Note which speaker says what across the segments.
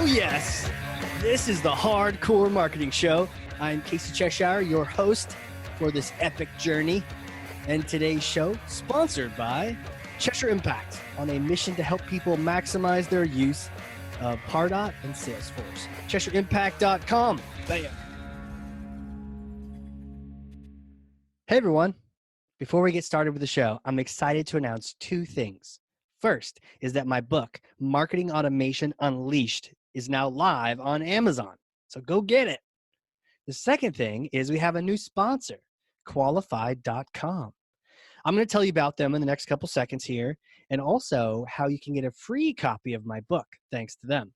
Speaker 1: Oh yes, this is the Hardcore Marketing Show. I'm Casey Cheshire, your host for this epic journey. And today's show, sponsored by Cheshire Impact, on a mission to help people maximize their use of Pardot and Salesforce. CheshireImpact.com. Bam. Hey everyone. Before we get started with the show, I'm excited to announce two things. First is that my book, Marketing Automation Unleashed, is now live on Amazon. So go get it. The second thing is we have a new sponsor, Qualified.com. I'm going to tell you about them in the next couple seconds here, and also how you can get a free copy of my book thanks to them.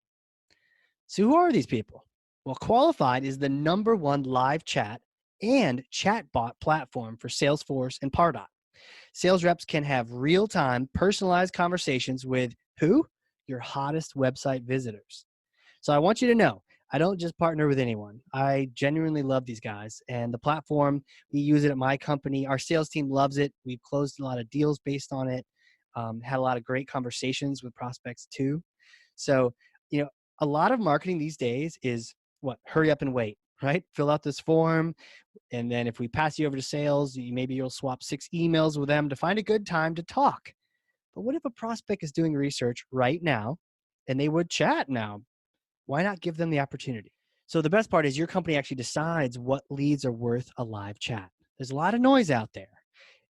Speaker 1: So who are these people? Well, Qualified is the #1 live chat and chatbot platform for Salesforce and Pardot. Sales reps can have real-time, personalized conversations with who? Your hottest website visitors. So I want you to know, I don't just partner with anyone. I genuinely love these guys. And the platform, we use it at my company. Our sales team loves it. We've closed a lot of deals based on it, had a lot of great conversations with prospects too. So, a lot of marketing these days is what? Hurry up and wait, right? Fill out this form. And then if we pass you over to sales, maybe you'll swap 6 emails with them to find a good time to talk. But what if a prospect is doing research right now and they would chat now? Why not give them the opportunity? So the best part is your company actually decides what leads are worth a live chat. There's a lot of noise out there.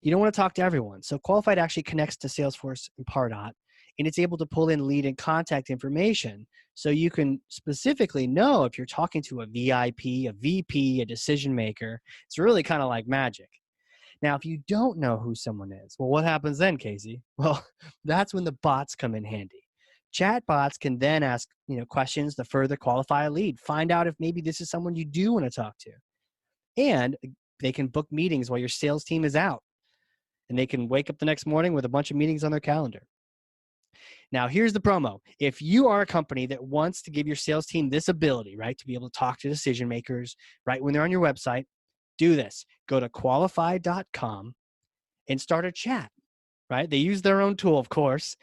Speaker 1: You don't want to talk to everyone. So Qualified actually connects to Salesforce and Pardot, and it's able to pull in lead and contact information so you can specifically know if you're talking to a VIP, a VP, a decision maker. It's really kind of like magic. Now, if you don't know who someone is, well, what happens then, Casey? Well, that's when the bots come in handy. Chat bots can then ask questions to further qualify a lead, find out if maybe this is someone you do want to talk to. And they can book meetings while your sales team is out. And they can wake up the next morning with a bunch of meetings on their calendar. Now, here's the promo. If you are a company that wants to give your sales team this ability, right, to be able to talk to decision makers right when they're on your website, do this. Go to qualified.com and start a chat, right? They use their own tool, of course.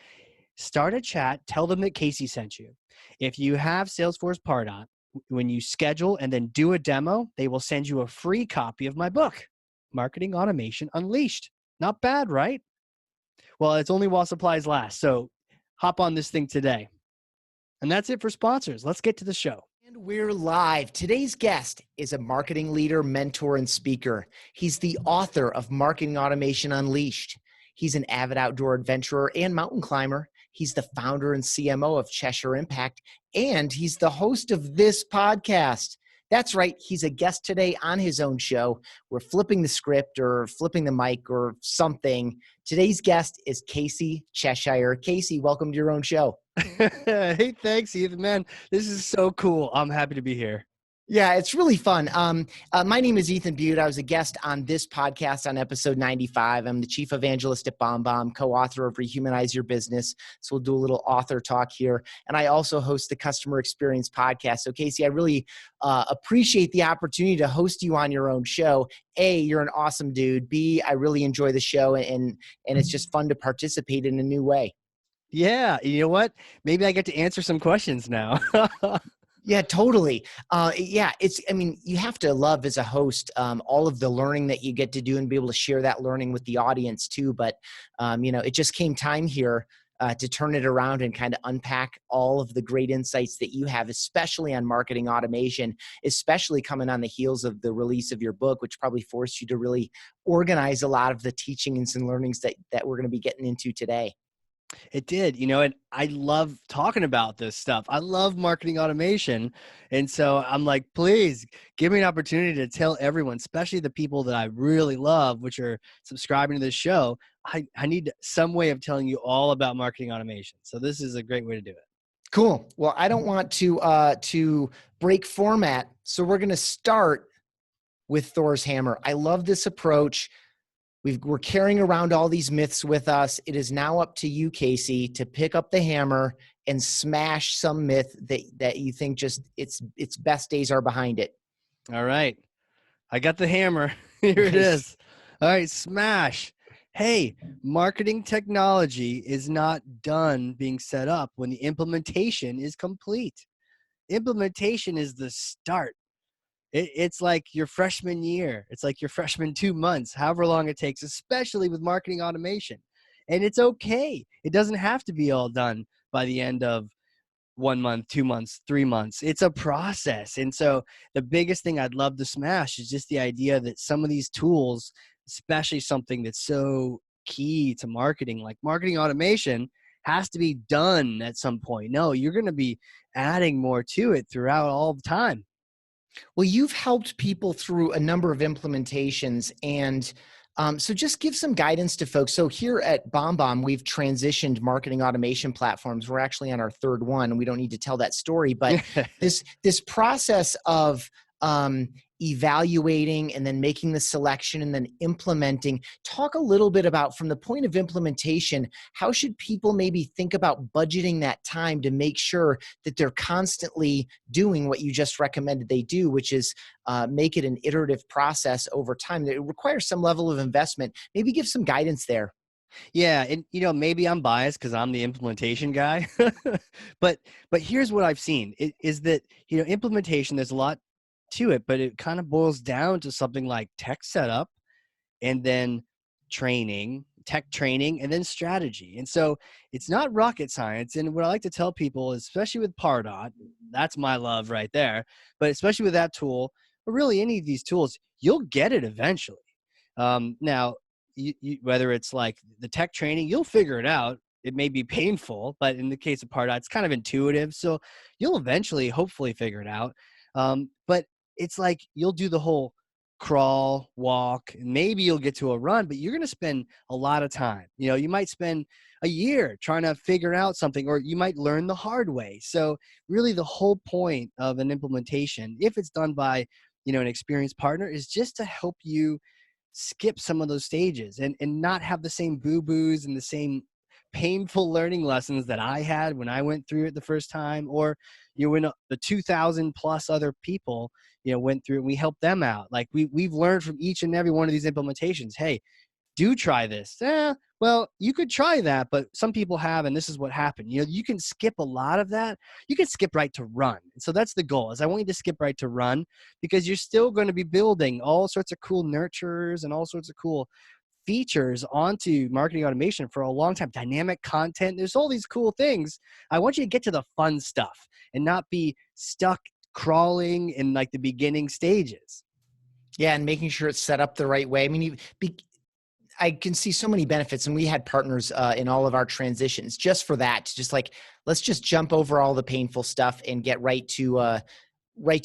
Speaker 1: Start a chat. Tell them that Casey sent you. If you have Salesforce Pardot, when you schedule and then do a demo, they will send you a free copy of my book, Marketing Automation Unleashed. Not bad, right? Well, it's only while supplies last. So hop on this thing today. And that's it for sponsors. Let's get to the show.
Speaker 2: And we're live. Today's guest is a marketing leader, mentor, and speaker. He's the author of Marketing Automation Unleashed. He's an avid outdoor adventurer and mountain climber. He's the founder and CMO of Cheshire Impact, and he's the host of this podcast. That's right. He's a guest today on his own show. We're flipping the script or flipping the mic or something. Today's guest is Casey Cheshire. Casey, welcome to your own show.
Speaker 1: Hey, thanks, Ethan. Man, this is so cool. I'm happy to be here.
Speaker 2: Yeah, it's really fun. My name is Ethan Beute. I was a guest on this podcast on episode 95. I'm the Chief Evangelist at BombBomb, co-author of Rehumanize Your Business. So we'll do a little author talk here. And I also host the Customer Experience podcast. So Casey, I really appreciate the opportunity to host you on your own show. A, you're an awesome dude. B, I really enjoy the show, and it's just fun to participate in a new way.
Speaker 1: Yeah, you know what? Maybe I get to answer some questions now.
Speaker 2: Yeah, totally. You have to love as a host, all of the learning that you get to do and be able to share that learning with the audience too. But, it just came time here to turn it around and kind of unpack all of the great insights that you have, especially on marketing automation, especially coming on the heels of the release of your book, which probably forced you to really organize a lot of the teachings and learnings that we're going to be getting into today.
Speaker 1: It did, and I love talking about this stuff. I love marketing automation. And so I'm like, please give me an opportunity to tell everyone, especially the people that I really love, which are subscribing to this show. I need some way of telling you all about marketing automation. So this is a great way to do it.
Speaker 2: Cool. Well, I don't want to break format. So we're going to start with Thor's hammer. I love this approach. We're carrying around all these myths with us. It is now up to you, Casey, to pick up the hammer and smash some myth that you think just its best days are behind it.
Speaker 1: All right. I got the hammer. Here it is. All right, smash. Hey, marketing technology is not done being set up when the implementation is complete. implementation is the start. It's like your freshman year. It's like your freshman 2 months, however long it takes, especially with marketing automation. And it's okay. It doesn't have to be all done by the end of 1 month, 2 months, 3 months. It's a process. And so the biggest thing I'd love to smash is just the idea that some of these tools, especially something that's so key to marketing, like marketing automation, has to be done at some point. No, you're going to be adding more to it throughout all the time.
Speaker 2: Well, you've helped people through a number of implementations, and so just give some guidance to folks. So here at BombBomb, we've transitioned marketing automation platforms. We're actually on our third one, and we don't need to tell that story. But this process of evaluating and then making the selection and then implementing. Talk a little bit about, from the point of implementation, how should people maybe think about budgeting that time to make sure that they're constantly doing what you just recommended they do, which is make it an iterative process over time. It requires some level of investment. Maybe give some guidance there.
Speaker 1: Yeah, and maybe I'm biased because I'm the implementation guy, but here's what I've seen is that implementation, there's a lot to it, but it kind of boils down to something like tech setup, and then tech training, and then strategy. And so it's not rocket science. And what I like to tell people, especially with Pardot, that's my love right there, but especially with that tool, or really any of these tools, you'll get it eventually. Now, whether it's like the tech training, you'll figure it out. It may be painful, but in the case of Pardot, it's kind of intuitive. So you'll eventually, hopefully, figure it out. But it's like you'll do the whole crawl, walk, and maybe you'll get to a run, but you're going to spend a lot of time. You might spend a year trying to figure out something, or you might learn the hard way. So really the whole point of an implementation, if it's done by, an experienced partner, is just to help you skip some of those stages and not have the same boo-boos and the same painful learning lessons that I had when I went through it the first time, or when the 2,000 plus other people went through it, and we helped them out. Like we've learned from each and every one of these implementations. Hey, do try this. Well, you could try that, but some people have, and this is what happened. You can skip a lot of that. You can skip right to run. And so that's the goal, is I want you to skip right to run, because you're still going to be building all sorts of cool nurturers and all sorts of cool features onto marketing automation for a long time. Dynamic content. There's all these cool things. I want you to get to the fun stuff and not be stuck crawling in like the beginning stages.
Speaker 2: Yeah, and making sure it's set up the right way. I mean, I can see so many benefits, and we had partners in all of our transitions just for that. Just like, let's just jump over all the painful stuff and get right to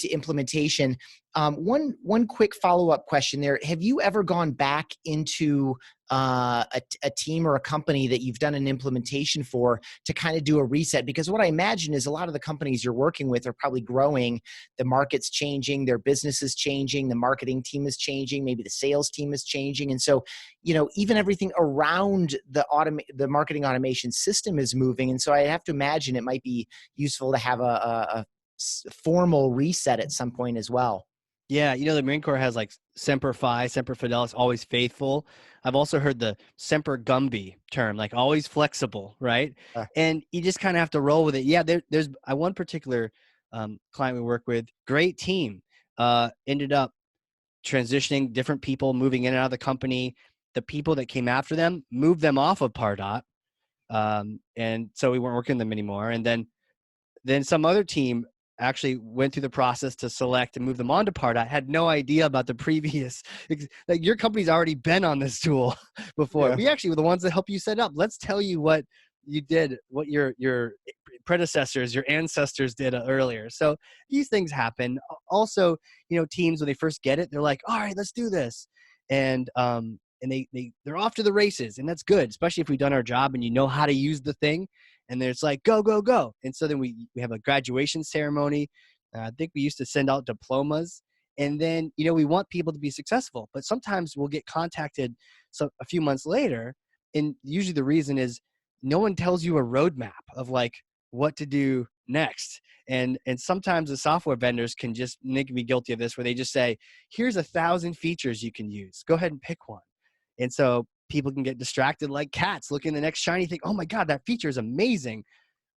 Speaker 2: implementation. One quick follow-up question there. Have you ever gone back into a team or a company that you've done an implementation for to kind of do a reset? Because what I imagine is a lot of the companies you're working with are probably growing. The market's changing, their business is changing, the marketing team is changing, maybe the sales team is changing. And so, even everything around the marketing automation system is moving. And so I have to imagine it might be useful to have a formal reset at some point as well.
Speaker 1: Yeah, the Marine Corps has like Semper Fi, Semper Fidelis, always faithful. I've also heard the Semper Gumby term, like always flexible, right? And you just kind of have to roll with it. Yeah, there's one particular client we work with, great team, ended up transitioning, different people moving in and out of the company. The people that came after them moved them off of Pardot, and so we weren't working with them anymore. And then some other team actually went through the process to select and move them on to Pardot. Had no idea about the previous, like your company's already been on this tool before. Yeah. We actually were the ones that helped you set up. Let's tell you what you did, what your predecessors, your ancestors did earlier. So these things happen. Also, teams, when they first get it, they're like, all right, let's do this. And they're off to the races, and that's good, especially if we've done our job and you know how to use the thing. And then it's like, go, go, go. And so then we have a graduation ceremony. I think we used to send out diplomas. And then, we want people to be successful. But sometimes we'll get contacted a few months later. And usually the reason is no one tells you a roadmap of like what to do next. And sometimes the software vendors can just make me guilty of this, where they just say, here's 1,000 features you can use. Go ahead and pick one. And so people can get distracted like cats looking at the next shiny thing. Oh my God, that feature is amazing.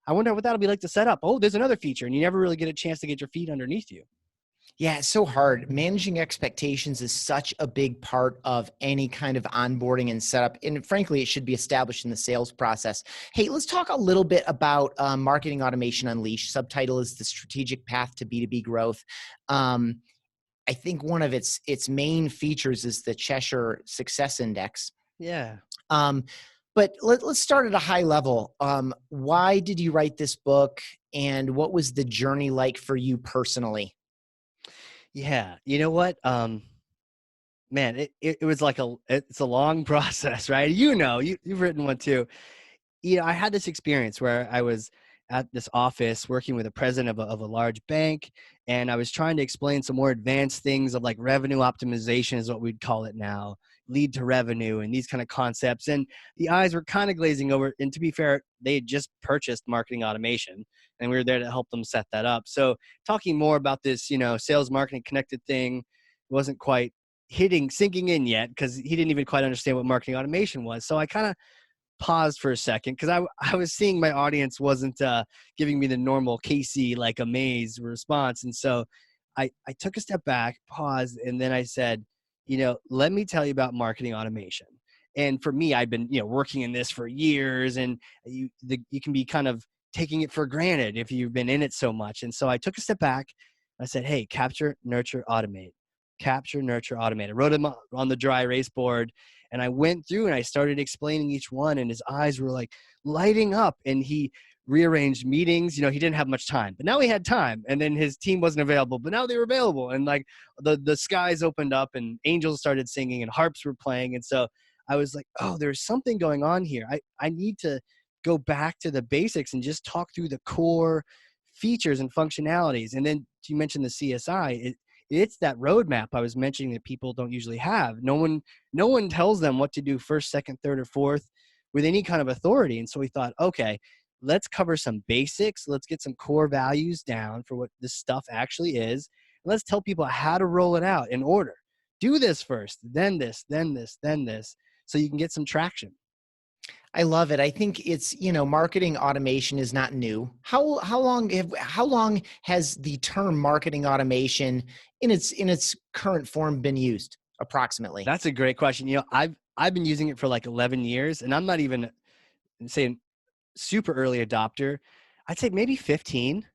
Speaker 1: I wonder what that'll be like to set up. Oh, there's another feature, and you never really get a chance to get your feet underneath you.
Speaker 2: Yeah, it's so hard. Managing expectations is such a big part of any kind of onboarding and setup. And frankly, it should be established in the sales process. Hey, let's talk a little bit about Marketing Automation Unleashed. Subtitle is The Strategic Path to B2B Growth. I think one of its main features is the Cheshire Success Index.
Speaker 1: Yeah.
Speaker 2: But let's start at a high level. Why did you write this book, and what was the journey like for you personally?
Speaker 1: Yeah. You know what? Man, it was like it's a long process, right? You've written one too. I had this experience where I was at this office working with a president of a large bank, and I was trying to explain some more advanced things of like revenue optimization is what we'd call it now, lead to revenue and these kind of concepts. And the eyes were kind of glazing over. And to be fair, they had just purchased marketing automation, and we were there to help them set that up. So talking more about this, sales marketing connected thing wasn't quite sinking in yet because he didn't even quite understand what marketing automation was. So I kind of paused for a second because I was seeing my audience wasn't giving me the normal Casey like amaze response. And so I took a step back, paused, and then I said, let me tell you about marketing automation. And for me, I've been, working in this for years, and you can be kind of taking it for granted if you've been in it so much. And so I took a step back. I said, hey, capture, nurture, automate. Capture, nurture, automate. I wrote them on the dry erase board, and I went through and I started explaining each one, and his eyes were like lighting up, and he rearranged meetings. He didn't have much time, but now he had time, and then his team wasn't available, but now they were available. And like the skies opened up and angels started singing and harps were playing. And so I was like, oh, there's something going on here. I need to go back to the basics and just talk through the core features and functionalities. And then you mentioned the CSI. It's that roadmap I was mentioning that people don't usually have. No one tells them what to do first, second, third, or fourth with any kind of authority. And so we thought, okay, let's cover some basics. Let's get some core values down for what this stuff actually is. And let's tell people how to roll it out in order. Do this first, then this, then this, then this, so you can get some traction.
Speaker 2: I love it. I think it's, marketing automation is not new. How long has the term marketing automation in its current form been used approximately?
Speaker 1: That's a great question. I've been using it for like 11 years, and I'm not even saying super early adopter. I'd say maybe 15.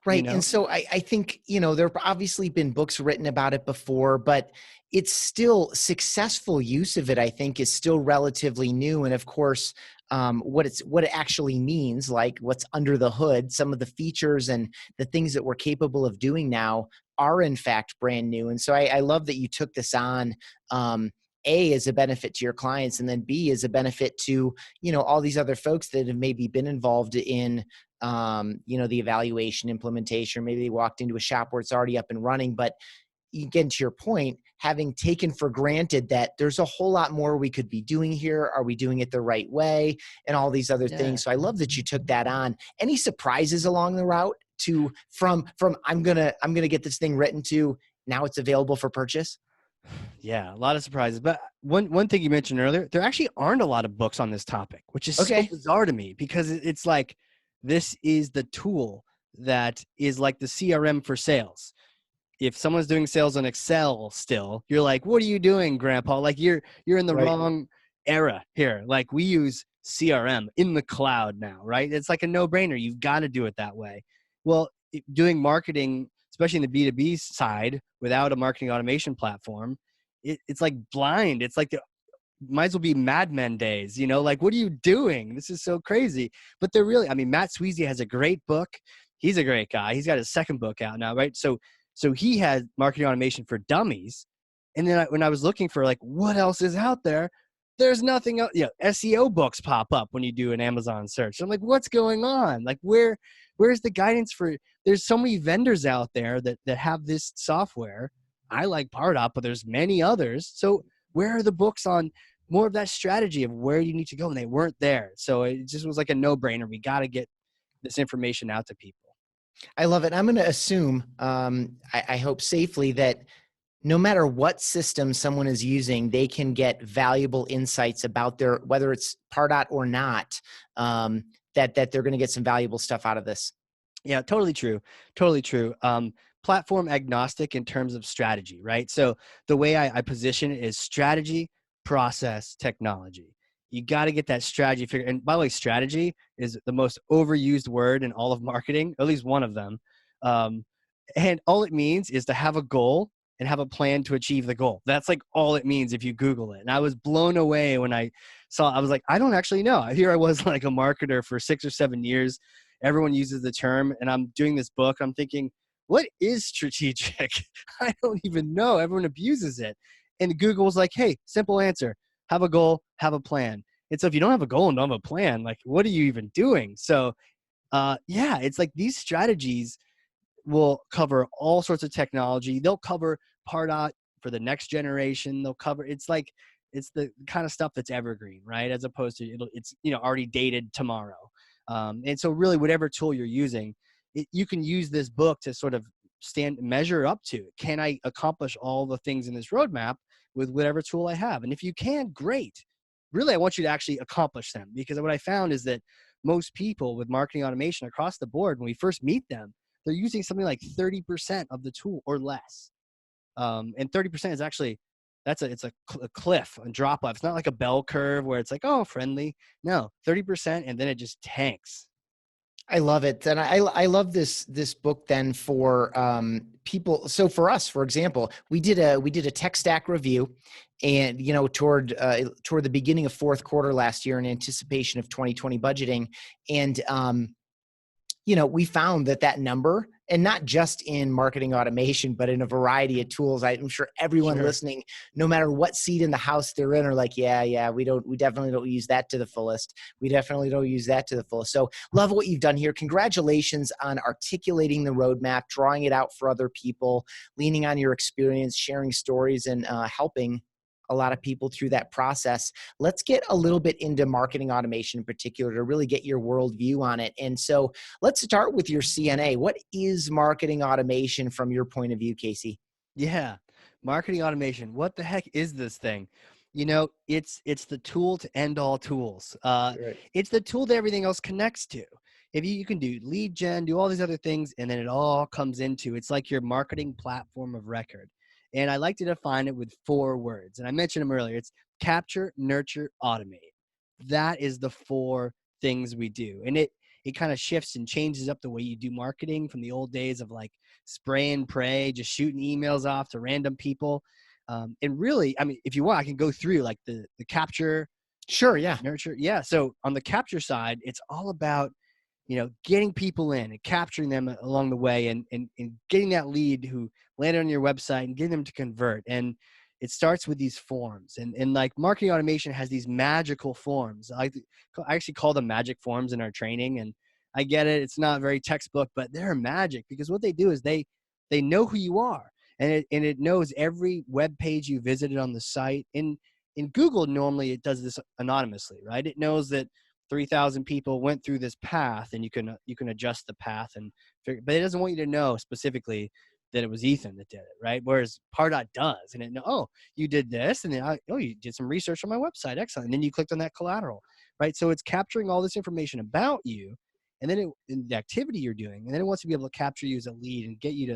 Speaker 2: Right. And so I think, there have obviously been books written about it before, but it's still successful use of it, I think, is still relatively new. And of course, what it actually means, like what's under the hood, some of the features and the things that we're capable of doing now are in fact brand new. And so I love that you took this on, A, as a benefit to your clients, and then B, as a benefit to, all these other folks that have maybe been involved in the evaluation, implementation, or maybe they walked into a shop where it's already up and running. But again, to your point, having taken for granted that there's a whole lot more we could be doing here. Are we doing it the right way? And all these other things. So I love that you took that on. Any surprises along the route from I'm gonna get this thing written to now it's available for purchase?
Speaker 1: Yeah, a lot of surprises. But one thing you mentioned earlier, there actually aren't a lot of books on this topic, which is so bizarre to me because it's like this is the tool that is like the CRM for sales. If someone's doing sales on Excel still, you're like, what are you doing, grandpa? Like you're in the wrong era here. Like we use CRM in the cloud now, right? It's like a no-brainer. You've got to do it that way. Well, doing marketing, especially in the B2B side, without a marketing automation platform, it's like blind. It's like might as well be Mad Men days, like, what are you doing? This is so crazy. But they're really, Matt Sweezy has a great book. He's a great guy. He's got his second book out now, right? So he had marketing automation for dummies. And then when I was looking for like, what else is out there? There's nothing else. SEO books pop up when you do an Amazon search. I'm like, what's going on? Like, where's the guidance for, there's so many vendors out there that have this software. I like Pardot, but there's many others. So where are the books on more of that strategy of where you need to go? And they weren't there. So it just was like a no-brainer. We got to get this information out to people.
Speaker 2: I love it. I'm going to assume, I hope safely, that no matter what system someone is using, they can get valuable insights about whether it's Pardot or not, that they're going to get some valuable stuff out of this.
Speaker 1: Yeah, totally true. Totally true. Platform agnostic in terms of strategy, right? So the way I position it is strategy, process, technology. You got to get that strategy figured. And by the way, strategy is the most overused word in all of marketing, at least one of them. Um, and all it means is to have a goal and have a plan to achieve the goal. That's like all it means if you Google it. And I was blown away when I was like, I don't actually know. Here I was like a marketer for 6 or 7 years. Everyone uses the term, and I'm doing this book. I'm thinking, what is strategic? I don't even know. Everyone abuses it. And Google was like, hey, simple answer. Have a goal, have a plan. And so if you don't have a goal and don't have a plan, like, what are you even doing? So yeah, it's like these strategies will cover all sorts of technology. They'll cover Pardot for the next generation. They'll cover, it's the kind of stuff that's evergreen, right? As opposed to it's already dated tomorrow. And so really whatever tool you're using, you can use this book to sort of measure up to, can I accomplish all the things in this roadmap with whatever tool I have? And if you can, great. Really, I want you to actually accomplish them, because what I found is that most people with marketing automation across the board, when we first meet them, they're using something like 30% of the tool or less. And 30% is actually, it's a cliff, a drop off. It's not like a bell curve where it's like, oh, friendly. No, 30%, and then it just tanks.
Speaker 2: I love it. And I love this book then for people. So for us, for example, we did a tech stack review, and toward the beginning of fourth quarter last year in anticipation of 2020 budgeting. And we found that number, and not just in marketing automation, but in a variety of tools. I'm sure everyone listening, no matter what seat in the house they're in, are like, yeah, we definitely don't use that to the fullest. We definitely don't use that to the fullest. So love what you've done here. Congratulations on articulating the roadmap, drawing it out for other people, leaning on your experience, sharing stories, and helping a lot of people through that process. Let's get a little bit into marketing automation in particular to really get your worldview on it. And so let's start with your CNA. What is marketing automation from your point of view, Casey?
Speaker 1: Yeah, marketing automation. What the heck is this thing? It's the tool to end all tools.
Speaker 2: Right.
Speaker 1: It's the tool that everything else connects to. If you can do lead gen, do all these other things, and then it all comes into, it's like your marketing platform of record. And I like to define it with 4 words. And I mentioned them earlier. It's capture, nurture, automate. That is the 4 things we do. And it kind of shifts and changes up the way you do marketing from the old days of like spray and pray, just shooting emails off to random people. And really, I mean, if you want, I can go through like the capture.
Speaker 2: Sure, yeah.
Speaker 1: Nurture. Yeah. So on the capture side, it's all about getting people in and capturing them along the way, and getting that lead who landed on your website and getting them to convert. And it starts with these forms, and like marketing automation has these magical forms. I actually call them magic forms in our training. And I get it. It's not very textbook, but they're magic, because what they do is they know who you are, and it knows every web page you visited on the site. In Google, normally it does this anonymously, right? It knows that 3,000 people went through this path, and you can adjust the path and figure, but it doesn't want you to know specifically that it was Ethan that did it, right? Whereas Pardot does, and you did this, and then you did some research on my website, excellent, and then you clicked on that collateral, right? So it's capturing all this information about you, and then in the activity you're doing, and then it wants to be able to capture you as a lead and get you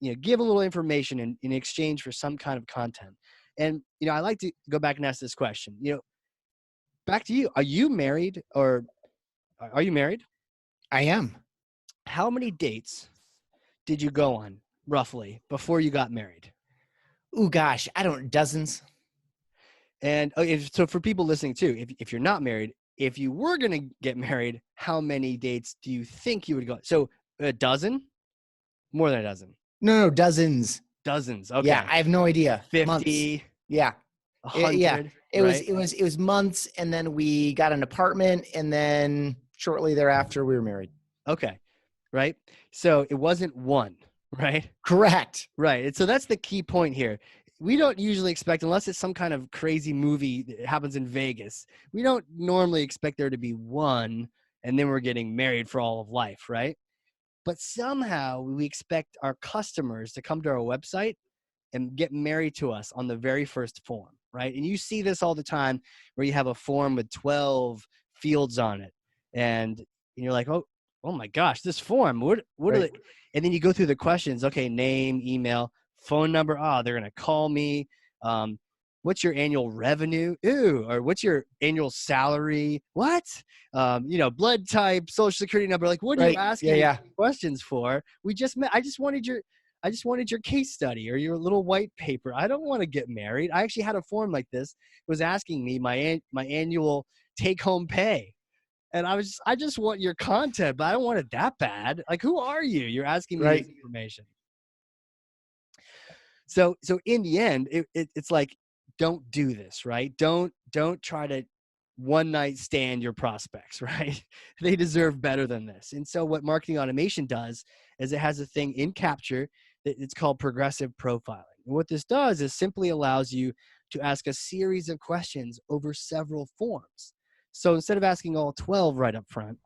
Speaker 1: to give a little information in exchange for some kind of content. And I like to go back and ask this question. Back to you. Are you married, or are you married?
Speaker 2: I am.
Speaker 1: How many dates did you go on roughly before you got married?
Speaker 2: Ooh, gosh, dozens.
Speaker 1: And so for people listening too, if you're not married, if you were going to get married, how many dates do you think you would go? So a dozen? More than a dozen?
Speaker 2: No, dozens.
Speaker 1: Dozens. Okay.
Speaker 2: Yeah, I have no idea.
Speaker 1: 50.
Speaker 2: Months. Yeah.
Speaker 1: 100.
Speaker 2: Yeah. It
Speaker 1: right?
Speaker 2: was months, and then we got an apartment, and then shortly thereafter we were married.
Speaker 1: Okay. Right. So it wasn't one, right?
Speaker 2: Correct.
Speaker 1: Right. And so that's the key point here. We don't usually expect, unless it's some kind of crazy movie that happens in Vegas, we don't normally expect there to be one, and then we're getting married for all of life, right? But somehow we expect our customers to come to our website and get married to us on the very first form, right? And you see this all the time, where you have a form with 12 fields on it. and you're like, oh my gosh, this form, what are
Speaker 2: Right.
Speaker 1: they? And then you go through the questions. Okay, name, email, phone number. Oh, they're gonna call me. What's your annual revenue? Ooh, or what's your annual salary? What? Blood type, social security number. Like, what are you
Speaker 2: Right. Yeah.
Speaker 1: asking me
Speaker 2: Yeah.
Speaker 1: questions for? We just met. I just wanted your case study or your little white paper. I don't want to get married. I actually had a form like this. It was asking me my annual take home pay. And I just want your content, but I don't want it that bad. Like, who are you? You're asking me this
Speaker 2: Right.
Speaker 1: information. So in the end, it's like, don't do this, right? Don't try to one night stand your prospects, right? They deserve better than this. And so what marketing automation does is it has a thing in Capture that it's called progressive profiling. And what this does is simply allows you to ask a series of questions over several forms. So instead of asking all 12 right up front,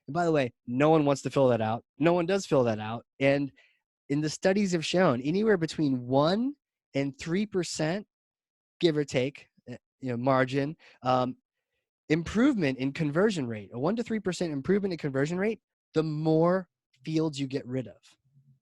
Speaker 1: and by the way, no one wants to fill that out. No one does fill that out. And in the studies have shown anywhere between 1 and 3%, give or take, margin, improvement in conversion rate, a 1 to 3% improvement in conversion rate, the more fields you get rid of,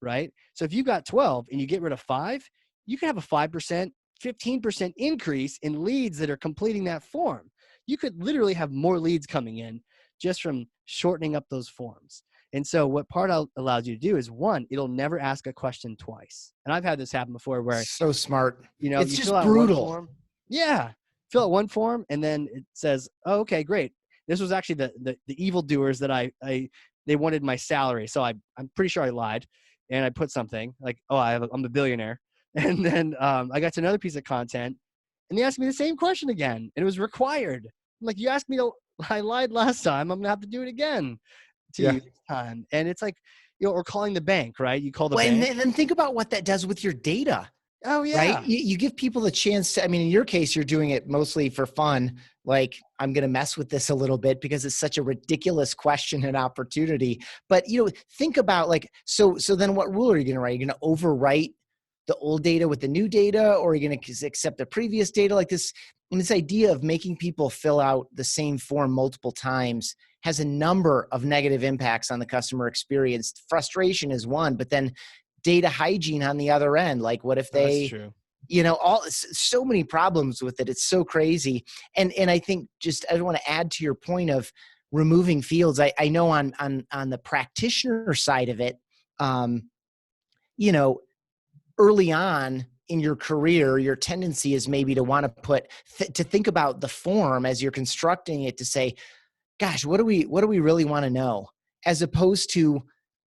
Speaker 1: right? So if you got 12 and you get rid of 5, you can have a 5%, 15% increase in leads that are completing that form. You could literally have more leads coming in just from shortening up those forms. And so what Part allows you to do is, one, it'll never ask a question twice. And I've had this happen before where,
Speaker 2: So smart. It's
Speaker 1: you fill
Speaker 2: just
Speaker 1: out one
Speaker 2: brutal.
Speaker 1: form. Yeah. Fill out one form and then it says, oh, okay, great. This was actually the evildoers that they wanted my salary. So I'm pretty sure I lied and I put something like, oh, I'm a billionaire. And then I got to another piece of content and they asked me the same question again and it was required. I'm like, you asked me I lied last time. I'm gonna have to do it again to
Speaker 2: Yeah.
Speaker 1: you this time. And it's like, or calling the bank, right? You call the
Speaker 2: Well, and
Speaker 1: bank.
Speaker 2: then think about what that does with your data.
Speaker 1: Oh
Speaker 2: Right?
Speaker 1: yeah.
Speaker 2: You give people the chance to, I mean, in your case, you're doing it mostly for fun. Like, I'm going to mess with this a little bit because it's such a ridiculous question and opportunity. But, think about like, so then what rule are you going to write? You're going to overwrite the old data with the new data, or are you going to accept the previous data like this? And this idea of making people fill out the same form multiple times has a number of negative impacts on the customer experience. Frustration is one, but then data hygiene on the other end. Like, what if
Speaker 1: That's
Speaker 2: they,
Speaker 1: true.
Speaker 2: so many problems with it. It's so crazy. And I think just, I want to add to your point of removing fields. I know on the practitioner side of it, you know, early on in your career, your tendency is maybe to want to think about the form as you're constructing it to say, gosh, what do we really want to know? As opposed to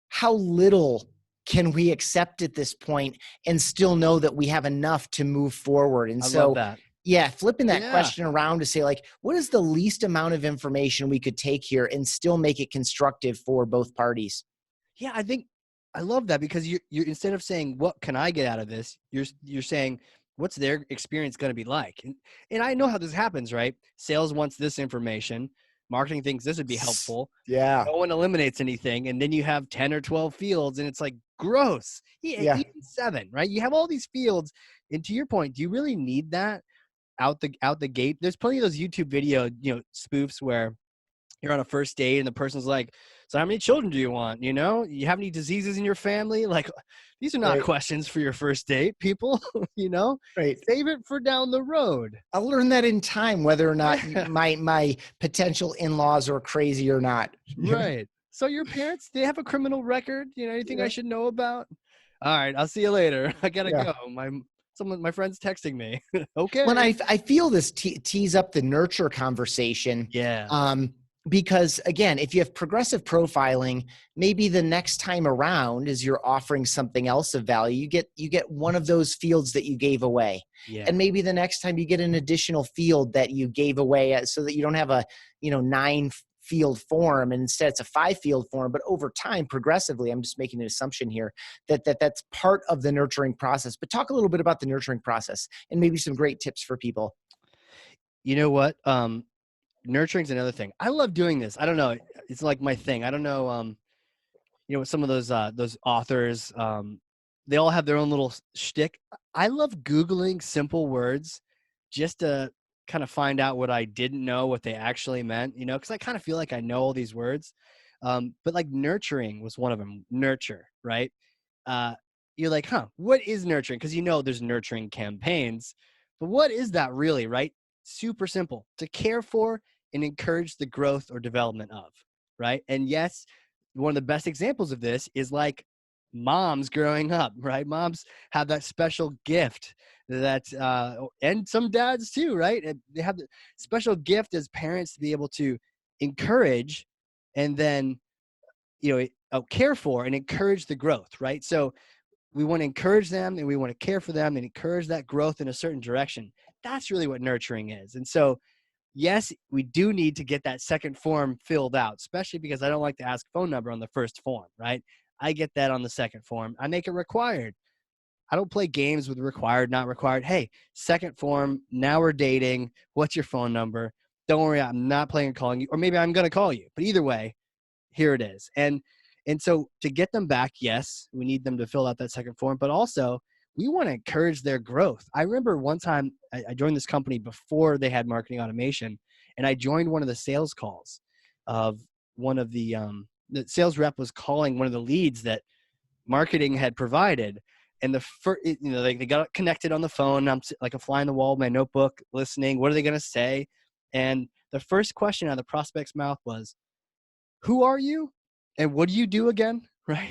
Speaker 2: how little can we accept at this point and still know that we have enough to move forward? And
Speaker 1: I love
Speaker 2: so,
Speaker 1: that.
Speaker 2: yeah, flipping that
Speaker 1: Yeah.
Speaker 2: question around to say, like, what is the least amount of information we could take here and still make it constructive for both parties?
Speaker 1: Yeah, I think I love that because you're instead of saying what can I get out of this, you're saying what's their experience going to be like. And I know how this happens, right? Sales wants this information, marketing thinks this would be helpful.
Speaker 2: Yeah.
Speaker 1: No one eliminates anything, and then you have 10 or 12 fields, and it's like gross. Yeah,
Speaker 2: Yeah.
Speaker 1: even 7, right? You have all these fields, and to your point, do you really need that out the gate? There's plenty of those YouTube video, spoofs where you're on a first date and the person's like, so how many children do you want? You have any diseases in your family? Like, these are not
Speaker 2: Right.
Speaker 1: questions for your first date, people.
Speaker 2: Right.
Speaker 1: Save it for down the road.
Speaker 2: I'll learn that in time, whether or not
Speaker 1: Yeah,
Speaker 2: my potential in-laws are crazy or not.
Speaker 1: right. So your parents, they have a criminal record? Anything I
Speaker 2: Yeah.
Speaker 1: should know about? All right, I'll see you later. I gotta
Speaker 2: Yeah.
Speaker 1: go. My friend's texting me.
Speaker 2: When
Speaker 1: Okay.
Speaker 2: I feel this tease up the nurture conversation,
Speaker 1: Yeah.
Speaker 2: because again, if you have progressive profiling, maybe the next time around, as you're offering something else of value, you get one of those fields that you gave away,
Speaker 1: Yeah.
Speaker 2: and maybe the next time you get an additional field that you gave away, so that you don't have a 9 field form and instead it's a 5 field form. But over time, progressively, I'm just making an assumption here that's part of the nurturing process. But talk a little bit about the nurturing process and maybe some great tips for people.
Speaker 1: You know what? Nurturing's another thing. I love doing this. I don't know. It's like my thing. I don't know. Some of those authors, they all have their own little shtick. I love Googling simple words just to kind of find out what I didn't know, what they actually meant, because I kind of feel like I know all these words. But like nurturing was one of them. Nurture, right? You're like, what is nurturing? Because there's nurturing campaigns, but what is that really, right? Super simple. To care for and encourage the growth or development of, right? And yes, one of the best examples of this is like moms growing up, right? Moms have that special gift that, and some dads too, right? And they have the special gift as parents to be able to encourage and then, care for and encourage the growth, right? So we want to encourage them and we want to care for them and encourage that growth in a certain direction. That's really what nurturing is. And so, yes, we do need to get that second form filled out, especially because I don't like to ask phone number on the first form, right? I get that on the second form. I make it required. I don't play games with required, not required. Hey, second form, now we're dating. What's your phone number? Don't worry, I'm not planning on calling you, or maybe I'm going to call you. But either way, here it is. And so to get them back, yes, we need them to fill out that second form, but also we want to encourage their growth. I remember one time I joined this company before they had marketing automation, and I joined one of the sales calls of one of the sales rep was calling one of the leads that marketing had provided. And they got connected on the phone. I'm like a fly on the wall, my notebook, listening. What are they going to say? And the first question out of the prospect's mouth was, "Who are you? And what do you do again?" Right?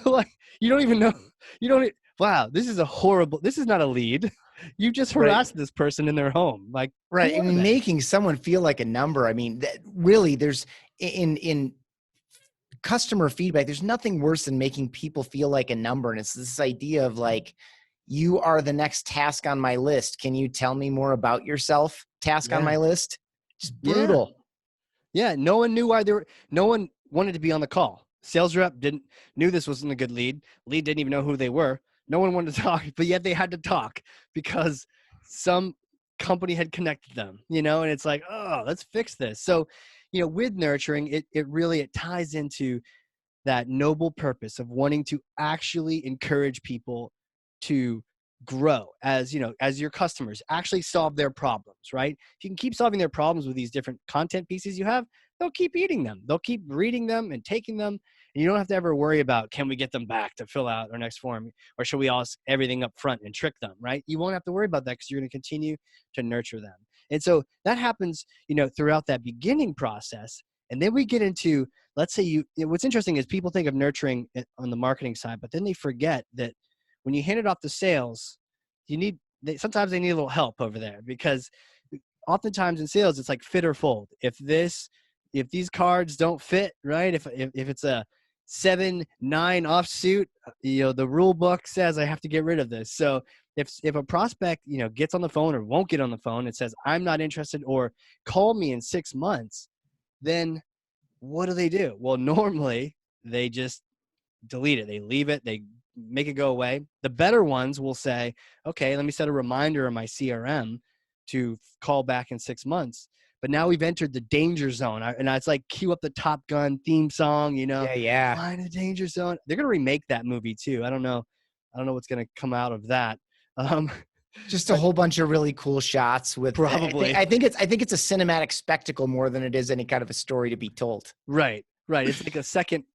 Speaker 1: Like, you don't even know. Wow, this is not a lead. You just harassed this person in their home. Like,
Speaker 2: right. I mean, making someone feel like a number. I mean, really, there's in customer feedback, there's nothing worse than making people feel like a number. And it's this idea of like, you are the next task on my list. Can you tell me more about yourself? Task on my list. Just brutal.
Speaker 1: Yeah. No one knew why no one wanted to be on the call. Sales rep knew this wasn't a good lead. Lead didn't even know who they were. No one wanted to talk, but yet they had to talk because some company had connected them, and it's like, oh, let's fix this. So, with nurturing, it really ties into that noble purpose of wanting to actually encourage people to grow as your customers, actually solve their problems, right? If you can keep solving their problems with these different content pieces you have, they'll keep eating them. They'll keep reading them and taking them. And you don't have to ever worry about, can we get them back to fill out our next form? Or should we ask everything up front and trick them, right? You won't have to worry about that because you're going to continue to nurture them. And so that happens, throughout that beginning process. And then we get into, let's say what's interesting is people think of nurturing on the marketing side, but then they forget that when you hand it off to sales, sometimes they need a little help over there, because oftentimes in sales, it's like fit or fold. If these cards don't fit, right? If it's a 7-9 offsuit, the rule book says I have to get rid of this. So if a prospect, gets on the phone or won't get on the phone and says, I'm not interested, or call me in 6 months, then what do? Well, normally they just delete it. They leave it. They make it go away. The better ones will say, okay, let me set a reminder in my CRM to call back in 6 months. But now we've entered the danger zone. And it's like cue up the Top Gun theme song,
Speaker 2: Yeah.
Speaker 1: Flying the danger zone. They're going to remake that movie too. I don't know what's going to come out of that.
Speaker 2: Just a whole bunch of really cool shots with
Speaker 1: probably.
Speaker 2: I think it's a cinematic spectacle more than it is any kind of a story to be told.
Speaker 1: Right. It's like a second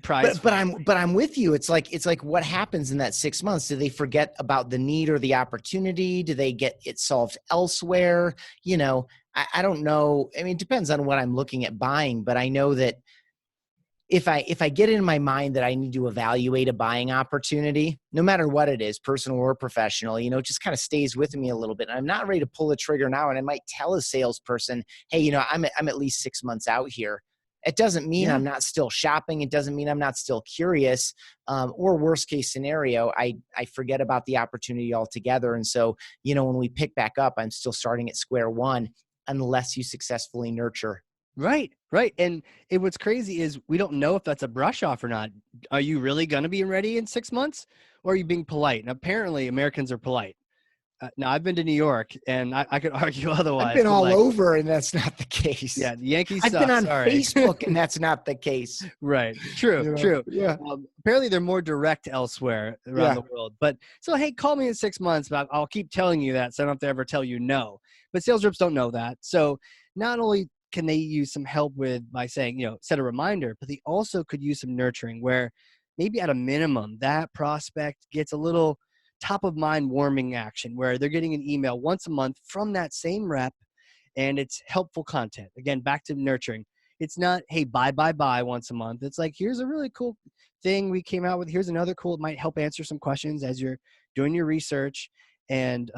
Speaker 1: prize.
Speaker 2: But I'm with you. It's like what happens in that 6 months? Do they forget about the need or the opportunity? Do they get it solved elsewhere? I don't know. I mean, it depends on what I'm looking at buying, but I know that if I get in my mind that I need to evaluate a buying opportunity, no matter what it is, personal or professional, it just kind of stays with me a little bit. And I'm not ready to pull the trigger now. And I might tell a salesperson, hey, I'm at least 6 months out here. It doesn't mean I'm not still shopping. It doesn't mean I'm not still curious. Or worst case scenario, I forget about the opportunity altogether. And so, when we pick back up, I'm still starting at square one unless you successfully nurture.
Speaker 1: Right. And what's crazy is we don't know if that's a brush off or not. Are you really going to be ready in 6 months, or are you being polite? And apparently Americans are polite. Now, I've been to New York, and I could argue otherwise.
Speaker 2: I've been all over, and that's not the case.
Speaker 1: Yeah, the Yankees
Speaker 2: I've
Speaker 1: suck.
Speaker 2: been on
Speaker 1: Sorry.
Speaker 2: Facebook, and that's not the case.
Speaker 1: Right. True.
Speaker 2: Yeah.
Speaker 1: Apparently, they're more direct elsewhere around the world. But so, hey, call me in 6 months, but I'll keep telling you that, so I don't have to ever tell you no. But sales reps don't know that. So not only can they use some help by saying, set a reminder, but they also could use some nurturing where maybe at a minimum that prospect gets a little top of mind warming action where they're getting an email once a month from that same rep, and it's helpful content. Again, back to nurturing. It's not, hey, buy once a month. It's like, here's a really cool thing we came out with. Here's another cool, it might help answer some questions as you're doing your research. And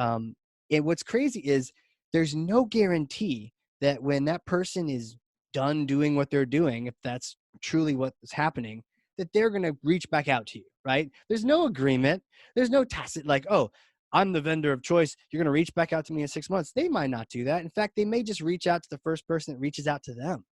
Speaker 1: what's crazy is there's no guarantee that when that person is done doing what they're doing, if that's truly what is happening, that they're going to reach back out to you, right? There's no agreement. There's no tacit like, oh, I'm the vendor of choice. You're going to reach back out to me in 6 months. They might not do that. In fact, they may just reach out to the first person that reaches out to them.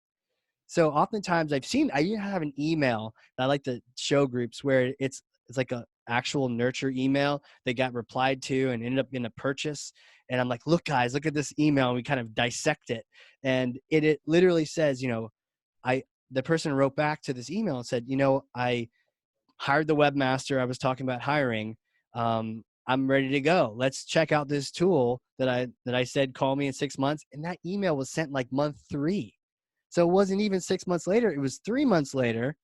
Speaker 1: So oftentimes I even have an email that I like to show groups where it's like a actual nurture email that got replied to and ended up in a purchase. And I'm like, look, guys, look at this email. And we kind of dissect it. And it literally says, the person wrote back to this email and said, I hired the webmaster I was talking about hiring. I'm ready to go. Let's check out this tool that I said, call me in 6 months. And that email was sent like month 3. So it wasn't even 6 months later. It was 3 months later.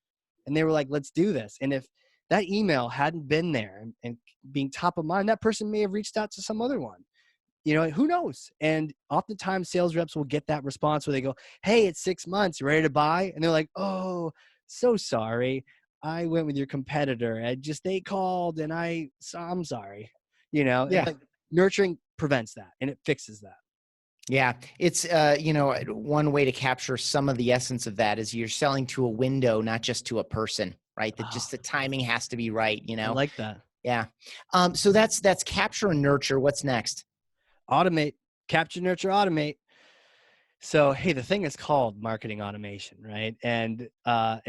Speaker 1: And they were like, let's do this. And if that email hadn't been there and being top of mind, that person may have reached out to some other one. Who knows? And oftentimes sales reps will get that response where they go, hey, it's 6 months, you ready to buy? And they're like, oh, so sorry. I went with your competitor. They called and I'm sorry.
Speaker 2: Yeah.
Speaker 1: Like nurturing prevents that and it fixes that.
Speaker 2: Yeah, it's one way to capture some of the essence of that is you're selling to a window, not just to a person, right? That just the timing has to be right,
Speaker 1: I like that.
Speaker 2: Yeah. So that's capture and nurture. What's next?
Speaker 1: Automate, capture, nurture, automate. So, hey, the thing is called marketing automation, right? And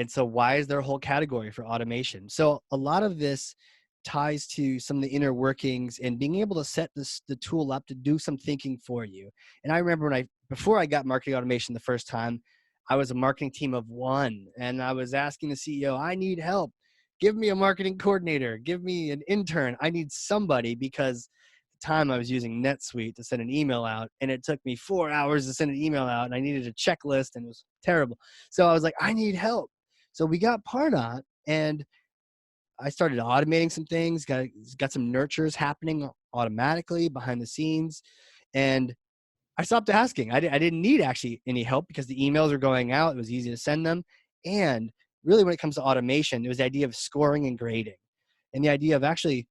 Speaker 1: so why is there a whole category for automation? So a lot of this ties to some of the inner workings and being able to set the tool up to do some thinking for you. And I remember before I got marketing automation the first time, I was a marketing team of 1 and I was asking the CEO, I need help. Give me a marketing coordinator. Give me an intern. I need somebody because time I was using NetSuite to send an email out and it took me 4 hours to send an email out and I needed a checklist and it was terrible. So I was like, I need help. So we got Pardot and I started automating some things, got some nurtures happening automatically behind the scenes. And I stopped asking. I didn't need actually any help because the emails were going out. It was easy to send them. And really when it comes to automation, there was the idea of scoring and grading and the idea of actually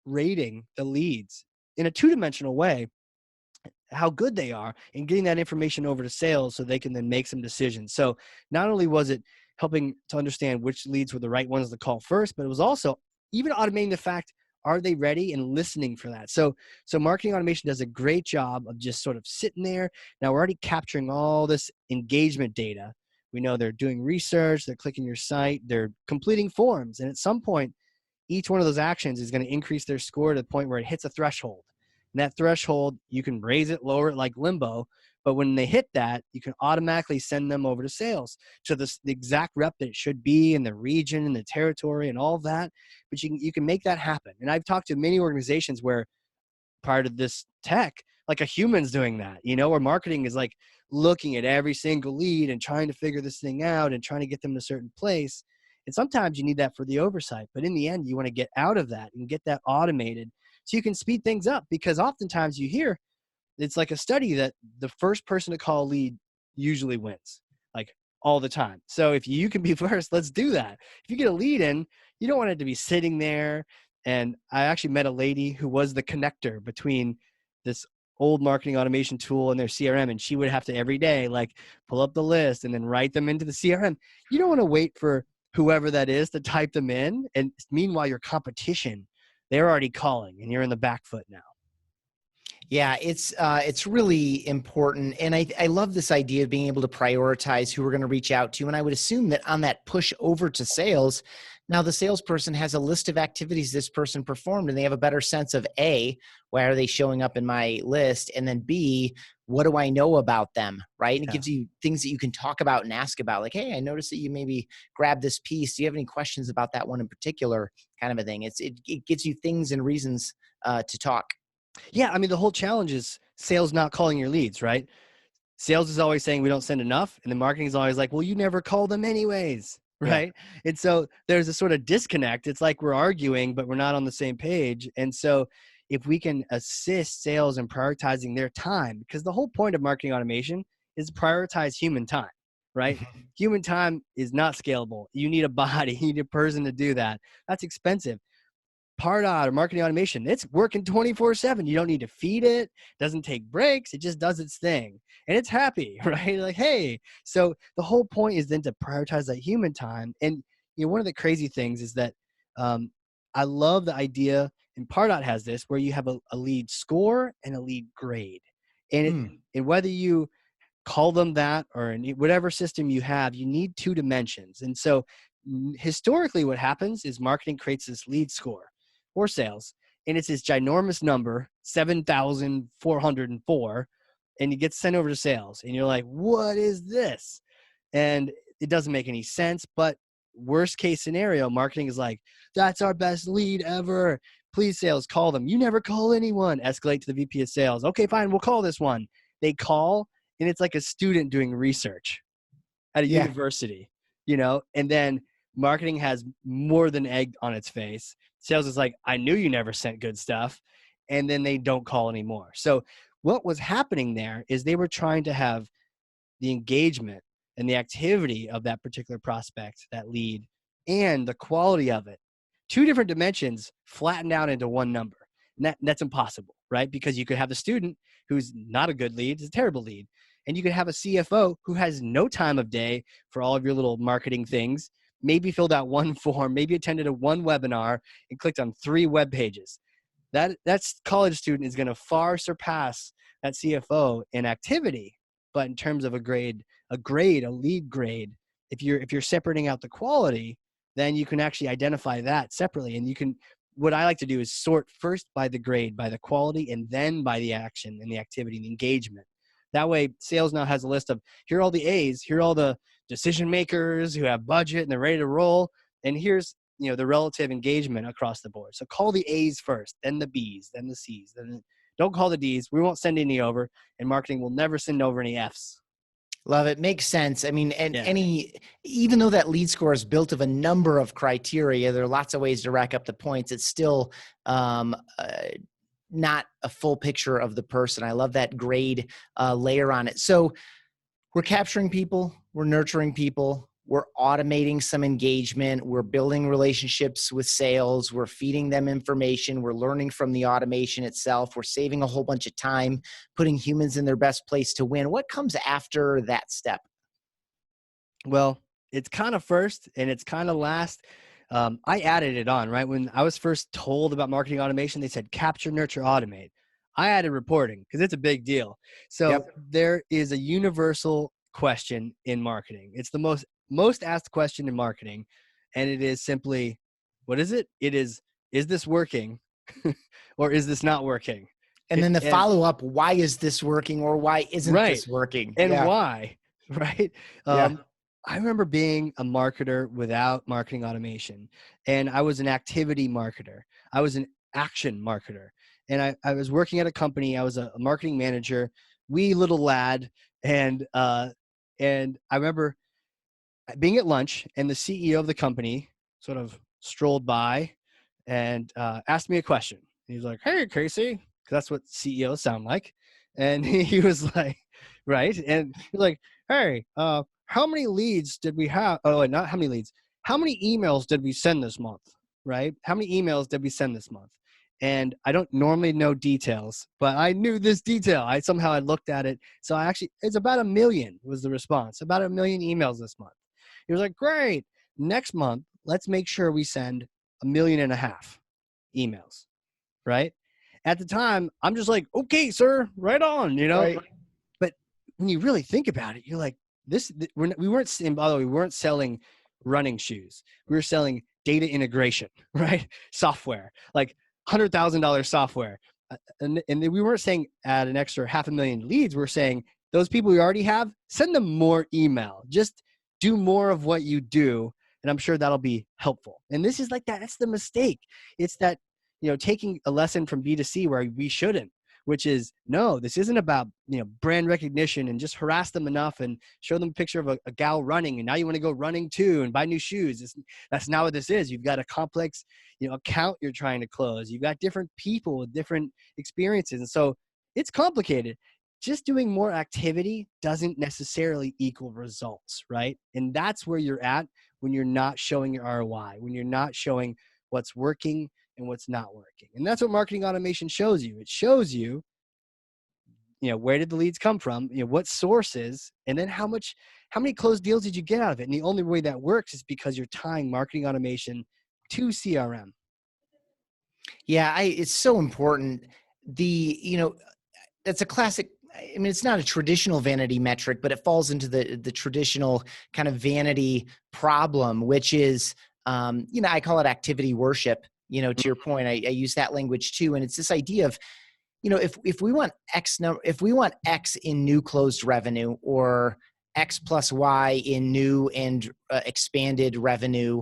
Speaker 1: rating the leads in a 2-dimensional way, how good they are, and getting that information over to sales so they can then make some decisions. So not only was it helping to understand which leads were the right ones to call first, but it was also even automating the fact, are they ready, and listening for that. So marketing automation does a great job of just sort of sitting there. Now we're already capturing all this engagement data. We know they're doing research, they're clicking your site, they're completing forms. And at some point, each one of those actions is going to increase their score to the point where it hits a threshold. And that threshold, you can raise it, lower it like limbo. But when they hit that, you can automatically send them over to sales to the exact rep that it should be in the region and the territory and all of that. But you can make that happen. And I've talked to many organizations where prior to this tech, like a human's doing that, where marketing is like looking at every single lead and trying to figure this thing out and trying to get them to a certain place. And sometimes you need that for the oversight, but in the end, you want to get out of that and get that automated so you can speed things up, because oftentimes you hear it's like a study that the first person to call a lead usually wins, like all the time. So if you can be first, let's do that. If you get a lead in, you don't want it to be sitting there. And I actually met a lady who was the connector between this old marketing automation tool and their CRM. And she would have to every day, like pull up the list and then write them into the CRM. You don't want to wait for whoever that is to type them in. And meanwhile, your competition, they're already calling and you're in the back foot now.
Speaker 2: Yeah, it's really important. And I love this idea of being able to prioritize who we're going to reach out to. And I would assume that on that push over to sales, now the salesperson has a list of activities this person performed and they have a better sense of A, why are they showing up in my list? And then B, what do I know about them, right? And it gives you things that you can talk about and ask about, like, hey, I noticed that you maybe grabbed this piece. Do you have any questions about that one in particular, kind of a thing? It gives you things and reasons to talk.
Speaker 1: Yeah, I mean, the whole challenge is sales not calling your leads, right? Sales is always saying we don't send enough, and the marketing is always like, well, you never call them anyways,
Speaker 2: Yeah.
Speaker 1: right? And so there's a sort of disconnect. It's like we're arguing, but we're not on the same page. And so if we can assist sales in prioritizing their time, because the whole point of marketing automation is to prioritize human time, right? Human time is not scalable. You need a body, you need a person to do that. That's expensive. Pardot or marketing automation, it's working 24/7. You don't need to feed it, doesn't take breaks, it just does its thing. And it's happy, right? Like, hey, so the whole point is then to prioritize that human time. And one of the crazy things is that I love the idea, and Pardot has this, where you have a lead score and a lead grade. And whether you call them that or in whatever system you have, you need two dimensions. And so historically what happens is marketing creates this lead score or sales, and it's this ginormous number, 7,404, and it gets sent over to sales, and you're like, what is this? And it doesn't make any sense. But worst case scenario, marketing is like, that's our best lead ever, please sales, call them. You never call anyone. Escalate to the VP of sales. Okay, fine, we'll call this one. They call, and it's like a student doing research at a university, and then marketing has more than egg on its face. Sales is like, I knew you never sent good stuff. And then they don't call anymore. So what was happening there is they were trying to have the engagement and the activity of that particular prospect, that lead, and the quality of it, two different dimensions flattened out into one number. And that's impossible, right? Because you could have the student who's not a good lead, is a terrible lead. And you could have a CFO who has no time of day for all of your little marketing things, maybe filled out one form, maybe attended one webinar and clicked on 3 web pages. That college student is going to far surpass that CFO in activity. But in terms of a lead grade, if you're separating out the quality, then you can actually identify that separately. And what I like to do is sort first by the grade, by the quality, and then by the action and the activity and the engagement. That way, sales now has a list of, here are all the A's, here are all the decision makers who have budget and they're ready to roll. And here's the relative engagement across the board. So call the A's first, then the B's, then the C's. Then don't call the D's. We won't send any over, and marketing will never send over any F's.
Speaker 2: Love it. Makes sense. I mean, even though that lead score is built of a number of criteria, there are lots of ways to rack up the points. It's still not a full picture of the person. I love that grade layer on it. So we're capturing people, we're nurturing people, we're automating some engagement, we're building relationships with sales, we're feeding them information, we're learning from the automation itself, we're saving a whole bunch of time, putting humans in their best place to win. What comes after that step?
Speaker 1: Well, it's kind of first and it's kind of last. I added it on, right? When I was first told about marketing automation, they said capture, nurture, automate. I added reporting because it's a big deal. So there is a universal question in marketing. It's the most asked question in marketing. And it is simply, what is it? It is this working or is this not working?
Speaker 2: And then the follow-up, why is this working or why isn't this working?
Speaker 1: And why, right? I remember being a marketer without marketing automation, and I was an activity marketer. I was an action marketer, and I was working at a company. I was a marketing manager, wee little lad, and I remember being at lunch, and the CEO of the company sort of strolled by and asked me a question. He was like, "Hey, Casey," because that's what CEOs sound like, and he was like, right, and he's like, "Hey, how many leads did we have? Oh, not how many leads. How many emails did we send this month? Right? How many emails did we send this month?" And I don't normally know details, but I knew this detail. I looked at it. So it's about 1 million was the response. About 1 million emails this month. He was like, great. Next month, let's make sure we send 1.5 million emails. Right? At the time, I'm just like, okay, sir, right on,
Speaker 2: Right.
Speaker 1: But when you really think about it, you're like, we weren't selling running shoes. We were selling data integration, right? Software, like $100,000 software. And we weren't saying add an extra 500,000 leads. We're saying those people we already have, send them more email. Just do more of what you do. And I'm sure that'll be helpful. And this is like that. That's the mistake. It's that, taking a lesson from B2C where we shouldn't. which is, no, this isn't about, brand recognition and just harass them enough and show them a picture of a gal running. And now you want to go running too and buy new shoes. That's not what this is. You've got a complex, account you're trying to close. You've got different people with different experiences. And so it's complicated. Just doing more activity doesn't necessarily equal results, right? And that's where you're at when you're not showing your ROI, when you're not showing what's working and what's not working. And that's what marketing automation shows you. It shows you, where did the leads come from? What sources, and then how many closed deals did you get out of it? And the only way that works is because you're tying marketing automation to CRM.
Speaker 2: Yeah, it's so important. That's a classic. I mean, it's not a traditional vanity metric, but it falls into the traditional kind of vanity problem, which is, I call it activity worship. To your point, I use that language too, and it's this idea of, if we want X in new closed revenue, or X plus Y in new and expanded revenue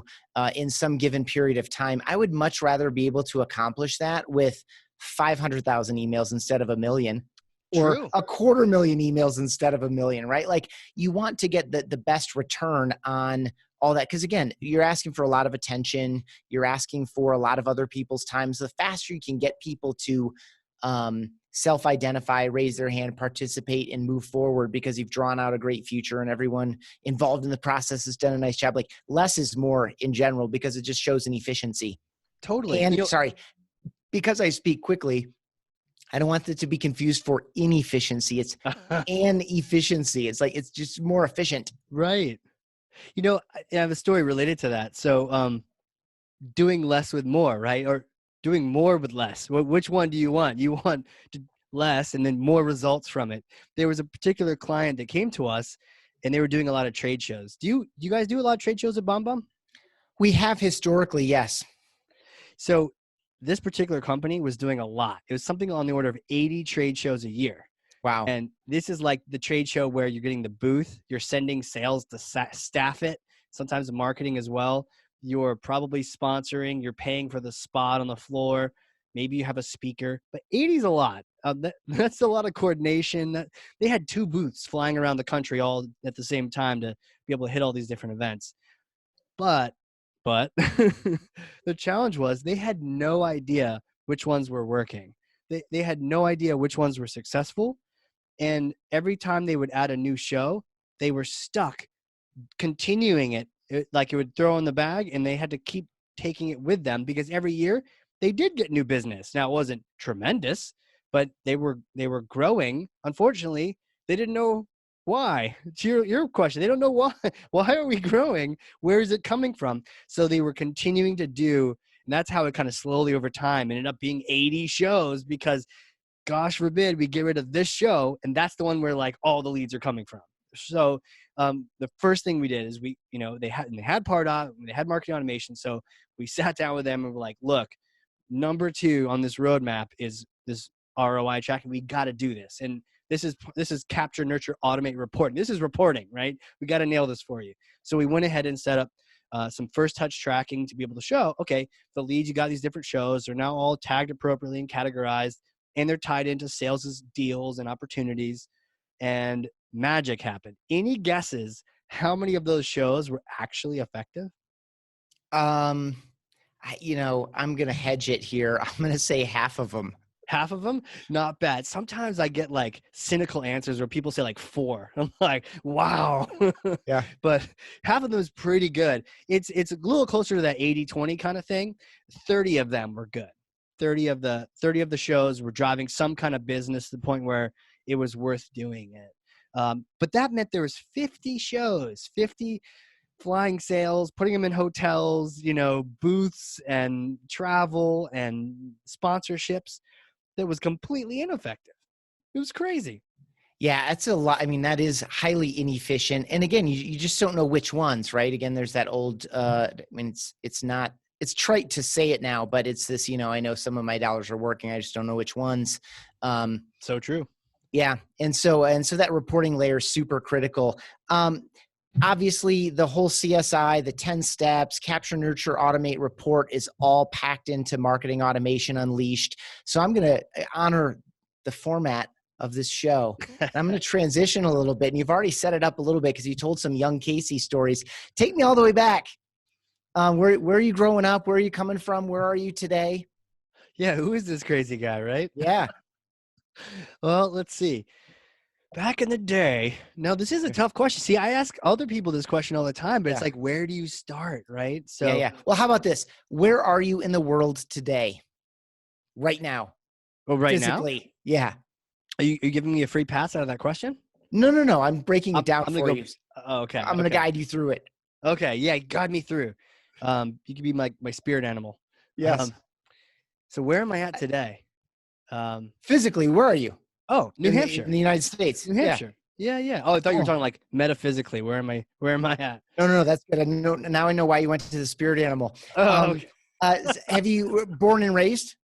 Speaker 2: in some given period of time, I would much rather be able to accomplish that with 500,000 emails instead of 1 million. Or
Speaker 1: True.
Speaker 2: 250,000 emails instead of 1 million, right? Like, you want to get the best return on all that. Because again, you're asking for a lot of attention. You're asking for a lot of other people's time. So the faster you can get people to self-identify, raise their hand, participate, and move forward because you've drawn out a great future and everyone involved in the process has done a nice job. Like, less is more in general because it just shows an efficiency.
Speaker 1: Totally.
Speaker 2: And because I speak quickly, I don't want it to be confused for inefficiency. It's an efficiency. It's like, it's just more efficient.
Speaker 1: Right. I have a story related to that. So doing less with more, right? Or doing more with less. Which one do you want? You want less and then more results from it. There was a particular client that came to us and they were doing a lot of trade shows. Do you guys do a lot of trade shows at BombBomb?
Speaker 2: We have historically, yes.
Speaker 1: So this particular company was doing a lot. It was something on the order of 80 trade shows a year.
Speaker 2: Wow.
Speaker 1: And this is like the trade show where you're getting the booth, you're sending sales to staff it, sometimes marketing as well. You're probably sponsoring, you're paying for the spot on the floor. Maybe you have a speaker, but 80 is a lot. That's a lot of coordination. They had 2 booths flying around the country all at the same time to be able to hit all these different events. But the challenge was they had no idea which ones were working. They had no idea which ones were successful. And every time they would add a new show, they were stuck continuing it. Like, it would throw in the bag and they had to keep taking it with them because every year they did get new business. Now, it wasn't tremendous, but they were growing. Unfortunately, they didn't know why. To your question, they don't know why. Why are we growing? Where is it coming from? So they were continuing to do, and that's how it kind of slowly over time ended up being 80 shows because, gosh forbid, we get rid of this show, and that's the one where like all the leads are coming from. So the first thing we did is they had Pardot, they had marketing automation. So we sat down with them and we're like, look, number 2 on this roadmap is this ROI tracking. We got to do this. And this is capture, nurture, automate, reporting. This is reporting, right? We got to nail this for you. So we went ahead and set up some first touch tracking to be able to show, okay, the leads, you got these different shows. They're now all tagged appropriately and categorized, and they're tied into sales deals and opportunities, and magic happened. Any guesses how many of those shows were actually effective?
Speaker 2: I'm going to hedge it here. I'm going to say half of them.
Speaker 1: Half of them? Not bad. Sometimes I get like cynical answers where people say like 4. I'm like, wow.
Speaker 2: Yeah.
Speaker 1: But half of them is pretty good. It's a little closer to that 80-20 kind of thing. 30 of them were good. 30 of the shows were driving some kind of business to the point where it was worth doing it. But that meant there was 50 shows, 50 flying sales, putting them in hotels, booths and travel and sponsorships that was completely ineffective. It was crazy.
Speaker 2: Yeah, that's a lot. I mean, that is highly inefficient. And again, you just don't know which ones, right? Again, there's that old, it's trite to say it now, but it's this, I know some of my dollars are working. I just don't know which ones.
Speaker 1: So true.
Speaker 2: Yeah. And so that reporting layer is super critical. Obviously, the whole CSI, the 10 steps, capture, nurture, automate, report is all packed into Marketing Automation Unleashed. So I'm going to honor the format of this show. And I'm going to transition a little bit. And you've already set it up a little bit because you told some young Casey stories. Take me all the way back. Where are you growing up? Where are you coming from? Where are you today?
Speaker 1: Yeah, who is this crazy guy, right?
Speaker 2: Yeah.
Speaker 1: Well, let's see. Back in the day, now this is a tough question. See, I ask other people this question all the time, but it's like, where do you start, right? So,
Speaker 2: yeah. Well, how about this? Where are you in the world today? Right now.
Speaker 1: well, right
Speaker 2: Physically.
Speaker 1: now,
Speaker 2: Yeah.
Speaker 1: are you giving me a free pass out of that question?
Speaker 2: No. I'm breaking it down
Speaker 1: I'm
Speaker 2: for
Speaker 1: gonna
Speaker 2: you.
Speaker 1: Oh, okay.
Speaker 2: I'm going to guide you through it.
Speaker 1: Okay, yeah, guide me through. You could be my spirit animal.
Speaker 2: Yes.
Speaker 1: So where am I at today?
Speaker 2: Physically, where are you?
Speaker 1: Oh, New Hampshire.
Speaker 2: In the United States.
Speaker 1: New Hampshire. Yeah. Oh, I thought you were talking like metaphysically. Where am I at?
Speaker 2: No. That's good. Now I know why you went to the spirit animal.
Speaker 1: Okay.
Speaker 2: Have you born and raised?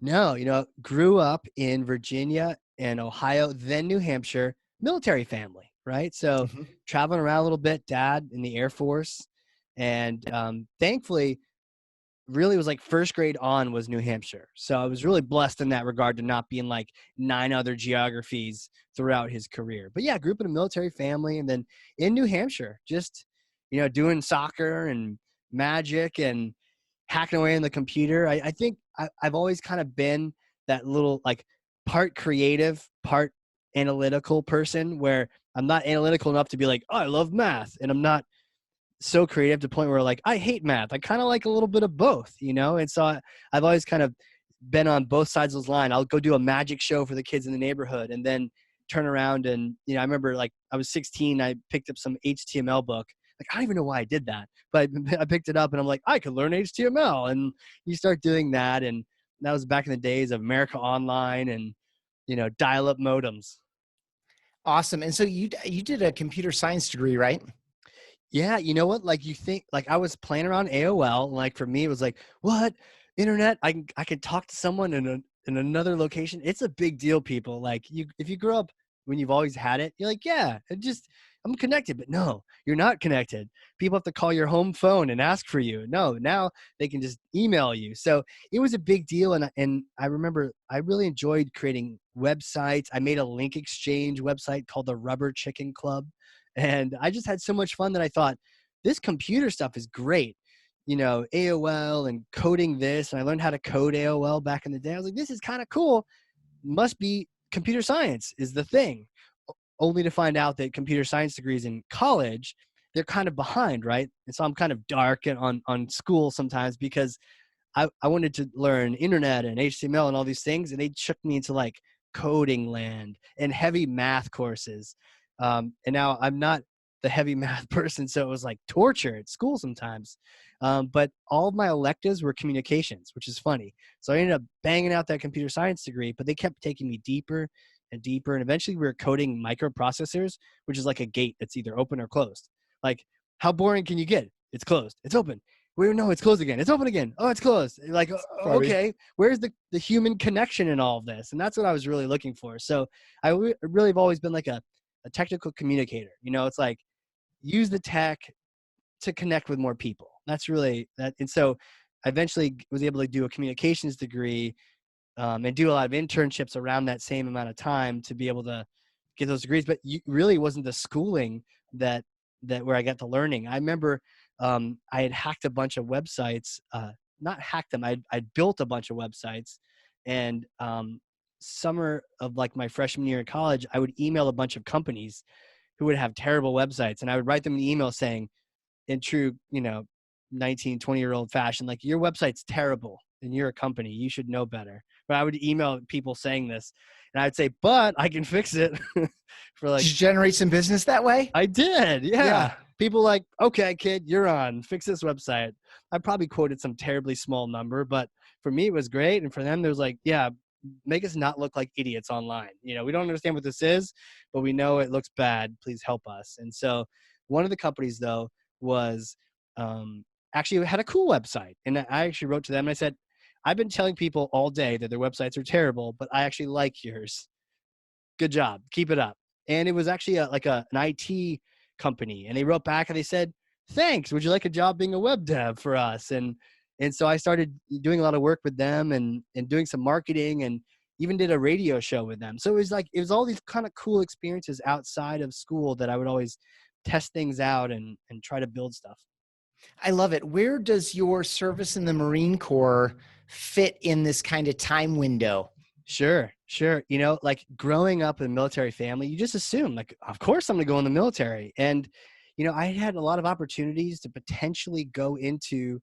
Speaker 1: No, grew up in Virginia and Ohio, then New Hampshire, military family, right? So traveling around a little bit, dad in the Air Force. And thankfully, really was like first grade on was New Hampshire. So I was really blessed in that regard to not be in like 9 other geographies throughout his career. But yeah, grew up in a military family and then in New Hampshire, just, doing soccer and magic and hacking away on the computer. I think I've always kind of been that little like part creative, part analytical person where I'm not analytical enough to be like, oh, I love math. And I'm not so creative to the point where like, I hate math. I kind of like a little bit of both, And so I've always kind of been on both sides of those line. I'll go do a magic show for the kids in the neighborhood and then turn around and, I remember like I was 16, I picked up some HTML book. Like, I don't even know why I did that, but I picked it up and I'm like, I could learn HTML. And you start doing that. And that was back in the days of America Online and, dial-up modems.
Speaker 2: Awesome. And so you did a computer science degree, right?
Speaker 1: Yeah, you know what? Like you think, like I was playing around AOL. And like for me, it was like, what internet? I can talk to someone in another location. It's a big deal, people. Like if you grow up when you've always had it, you're like, yeah, I'm connected. But no, you're not connected. People have to call your home phone and ask for you. No, now they can just email you. So it was a big deal. And I remember I really enjoyed creating websites. I made a link exchange website called the Rubber Chicken Club. And I just had so much fun that I thought, this computer stuff is great. AOL and coding this. And I learned how to code AOL back in the day. I was like, this is kind of cool. Must be computer science is the thing. Only to find out that computer science degrees in college, they're kind of behind, right? And so I'm kind of dark on school sometimes because I wanted to learn internet and HTML and all these things. And they shook me into like coding land and heavy math courses. And now I'm not the heavy math person, so it was like torture at school sometimes. But all of my electives were communications, which is funny. So I ended up banging out that computer science degree, but they kept taking me deeper and deeper. And eventually we were coding microprocessors, which is like a gate that's either open or closed. Like, how boring can you get? It's closed. It's open. No, it's closed again. It's open again. Oh, it's closed. Like, okay, where's the human connection in all of this? And that's what I was really looking for. So I really have always been like a technical communicator. It's like use the tech to connect with more people. That's really that. And so I eventually was able to do a communications degree and do a lot of internships around that same amount of time to be able to get those degrees. But really wasn't the schooling that where I got the learning. I remember I had hacked a bunch of websites, not hacked them. I'd built a bunch of websites and summer of like my freshman year in college, I would email a bunch of companies who would have terrible websites. And I would write them an email saying in true, 19, 20-year-old fashion, like, your website's terrible and you're a company, you should know better. But I would email people saying this and I'd say, but I can fix it for like.
Speaker 2: Did you generate some business that way?
Speaker 1: I did. Yeah. People like, okay, kid, you're on, fix this website. I probably quoted some terribly small number, but for me, it was great. And for them, it was like, yeah, make us not look like idiots online. We don't understand what this is, but we know it looks bad. Please help us. And so one of the companies though was actually had a cool website. And I actually wrote to them and I said, I've been telling people all day that their websites are terrible, but I actually like yours. Good job. Keep it up. And it was actually an IT company. And they wrote back and they said, thanks. Would you like a job being a web dev for us? And so I started doing a lot of work with them and doing some marketing. And even did a radio show with them. So it was all these kind of cool experiences outside of school that I would always test things out and try to build stuff.
Speaker 2: I love it. Where does your service in the Marine Corps fit in this kind of time window?
Speaker 1: Sure. Like growing up in a military family, you just assume like, of course I'm going to go in the military. And, I had a lot of opportunities to potentially go into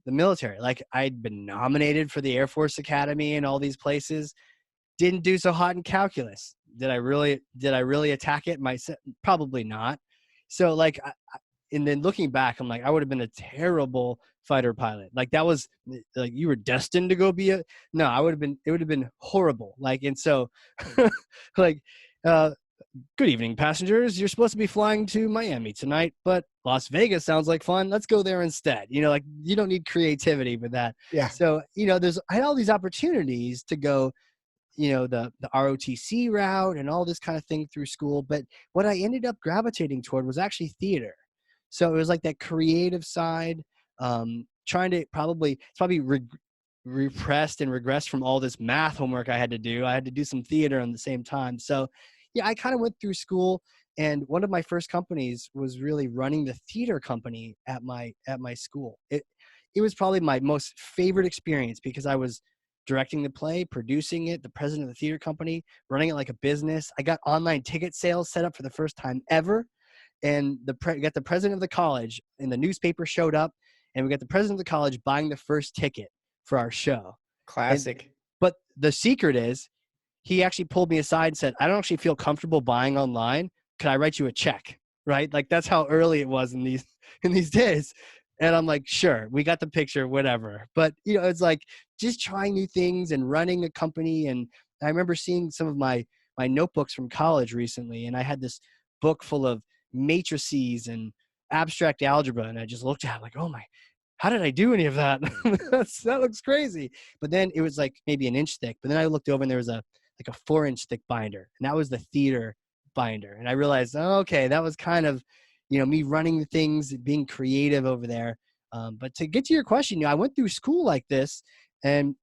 Speaker 1: the military. Like I'd been nominated for the Air Force Academy and all these places. Didn't do so hot in calculus. Did I really attack it myself? Probably not. So like, and then looking back, I'm like, I would have been a terrible fighter pilot. Like that was like, you were destined to go be it would have been horrible. Like, and so like, good evening, passengers. You're supposed to be flying to Miami tonight, but Las Vegas sounds like fun. Let's go there instead. Like you don't need creativity with that.
Speaker 2: Yeah.
Speaker 1: So, I had all these opportunities to go, the ROTC route and all this kind of thing through school. But what I ended up gravitating toward was actually theater. So it was like that creative side, trying to it's probably repressed and regressed from all this math homework I had to do. I had to do some theater at the same time. So yeah, I kind of went through school, and one of my first companies was really running the theater company at my school. It was probably my most favorite experience because I was directing the play, producing it, the president of the theater company, running it like a business. I got online ticket sales set up for the first time ever. And got the president of the college, and the newspaper showed up, and we got the president of the college buying the first ticket for our show.
Speaker 2: Classic.
Speaker 1: But the secret is, he actually pulled me aside and said, I don't actually feel comfortable buying online. Can I write you a check? Right? Like that's how early it was in these days. And I'm like, sure, we got the picture, whatever. But it's like just trying new things and running a company. And I remember seeing some of my notebooks from college recently, and I had this book full of matrices and abstract algebra, and I just looked at it like, oh my, how did I do any of that? That looks crazy. But then it was like maybe an inch thick. But then I looked over and there was a 4-inch thick binder, and that was the theater binder. And I realized, oh, okay, that was kind of, me running things, being creative over there. But to get to your question, I went through school like this, and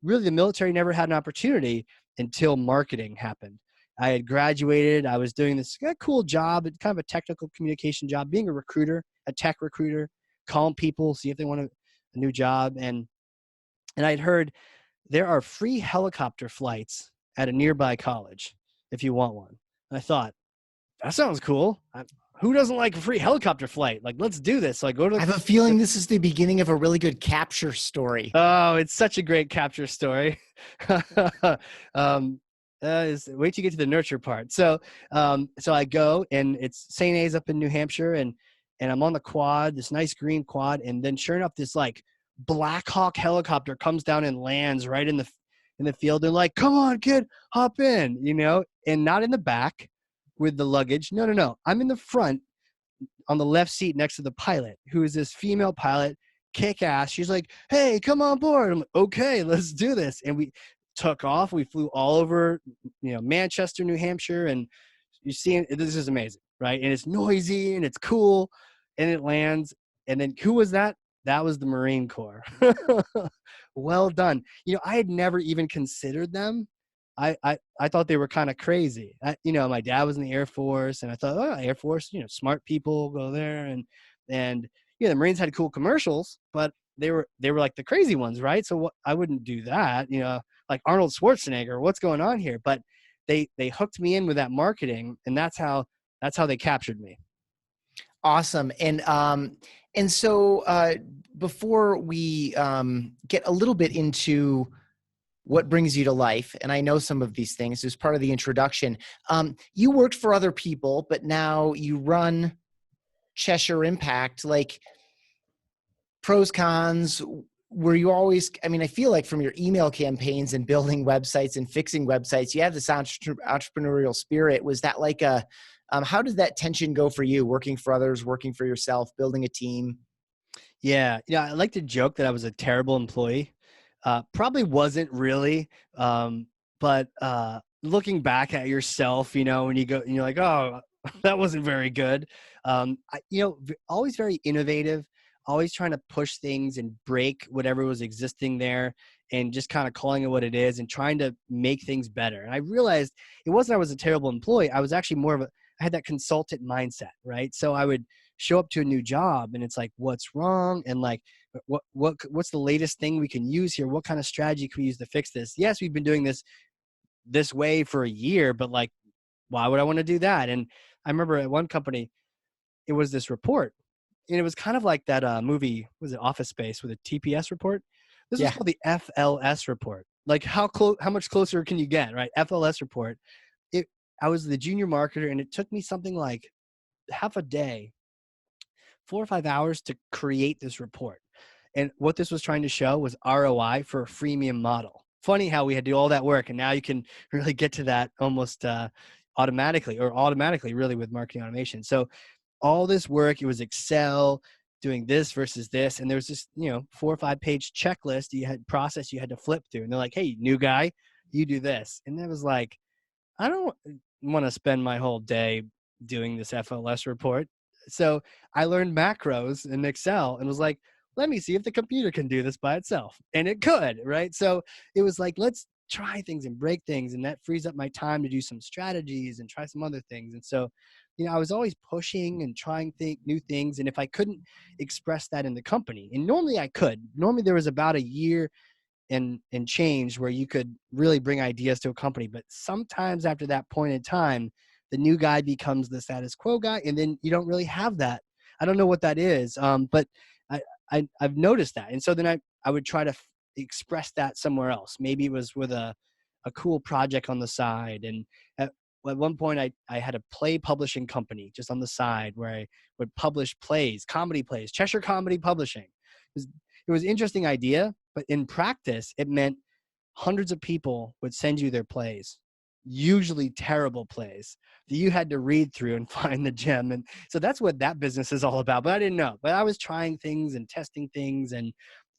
Speaker 1: really the military never had an opportunity until marketing happened. I had graduated. I was doing this cool job, kind of a technical communication job, being a recruiter, a tech recruiter, calling people, see if they want a new job. And I'd heard there are free helicopter flights at a nearby college if you want one. And I thought, that sounds cool. Who doesn't like a free helicopter flight? Like, let's do this. So I go to.
Speaker 2: I have a feeling this is the beginning of a really good capture story.
Speaker 1: Oh, it's such a great capture story. Wait till you get to the nurture part. So I go, and it's St. A's up in New Hampshire, and I'm on the quad, this nice green quad, and then sure enough, this like Black Hawk helicopter comes down and lands right in the field. They're like, "Come on, kid, hop in," and not in the back with the luggage. No. I'm in the front on the left seat next to the pilot, who is this female pilot, kick ass. She's like, "Hey, come on board." I'm like, "Okay, let's do this." And we took off. We flew all over, Manchester, New Hampshire, and you see, this is amazing, right? And it's noisy and it's cool, and it lands. And then who was that? That was the Marine Corps. Well done. I had never even considered them. I thought they were kind of crazy. My dad was in the Air Force, and I thought, oh, Air Force, smart people go there, and the Marines had cool commercials, but they were like the crazy ones, right? So I wouldn't do that, like Arnold Schwarzenegger. What's going on here? But they hooked me in with that marketing, and that's how they captured me.
Speaker 2: Awesome. And so before we get a little bit into what brings you to life, and I know some of these things as part of the introduction, you worked for other people, but now you run Cheshire Impact. Like, pros, cons, were you always, I feel like from your email campaigns and building websites and fixing websites, you have this entrepreneurial spirit. Was that like how did that tension go for you, working for others, working for yourself, building a team?
Speaker 1: Yeah. I like to joke that I was a terrible employee. Probably wasn't really. But looking back at yourself, when you go and you're like, oh, that wasn't very good. Always very innovative, always trying to push things and break whatever was existing there and just kind of calling it what it is and trying to make things better. And I realized it wasn't I was a terrible employee. I was actually I had that consultant mindset, right? So I would show up to a new job and it's like, what's wrong? And like, what's the latest thing we can use here? What kind of strategy can we use to fix this? Yes, we've been doing this way for a year, but like, why would I want to do that? And I remember at one company, it was this report, and it was kind of like that movie, was it Office Space, with a TPS report? This was
Speaker 2: Yeah.
Speaker 1: called the FLS report. Like how much closer can you get, right? FLS report. I was the junior marketer, and it took me something like half a day, 4 or 5 hours to create this report. And what this was trying to show was ROI for a freemium model. Funny how we had to do all that work, and now you can really get to that almost automatically really with marketing automation. So all this work, it was Excel doing this versus this. And there was this, 4 or 5 page checklist you had to flip through. And they're like, hey, new guy, you do this. And it was like, I don't want to spend my whole day doing this FLS report. So I learned macros in Excel and was like, let me see if the computer can do this by itself. And it could, right? So it was like, let's try things and break things. And that frees up my time to do some strategies and try some other things. And so, I was always pushing and trying new things. And if I couldn't express that in the company, and normally I could, there was about a year and change where you could really bring ideas to a company. But sometimes after that point in time, the new guy becomes the status quo guy, and then you don't really have that. I don't know what that is, but I've noticed that. And so then I would try to express that somewhere else. Maybe it was with a cool project on the side. And at one point I had a play publishing company just on the side where I would publish plays, comedy plays, Cheshire Comedy Publishing. It was an interesting idea, but in practice, it meant hundreds of people would send you their plays, usually terrible plays that you had to read through and find the gem. And so that's what that business is all about. But I didn't know. But I was trying things and testing things and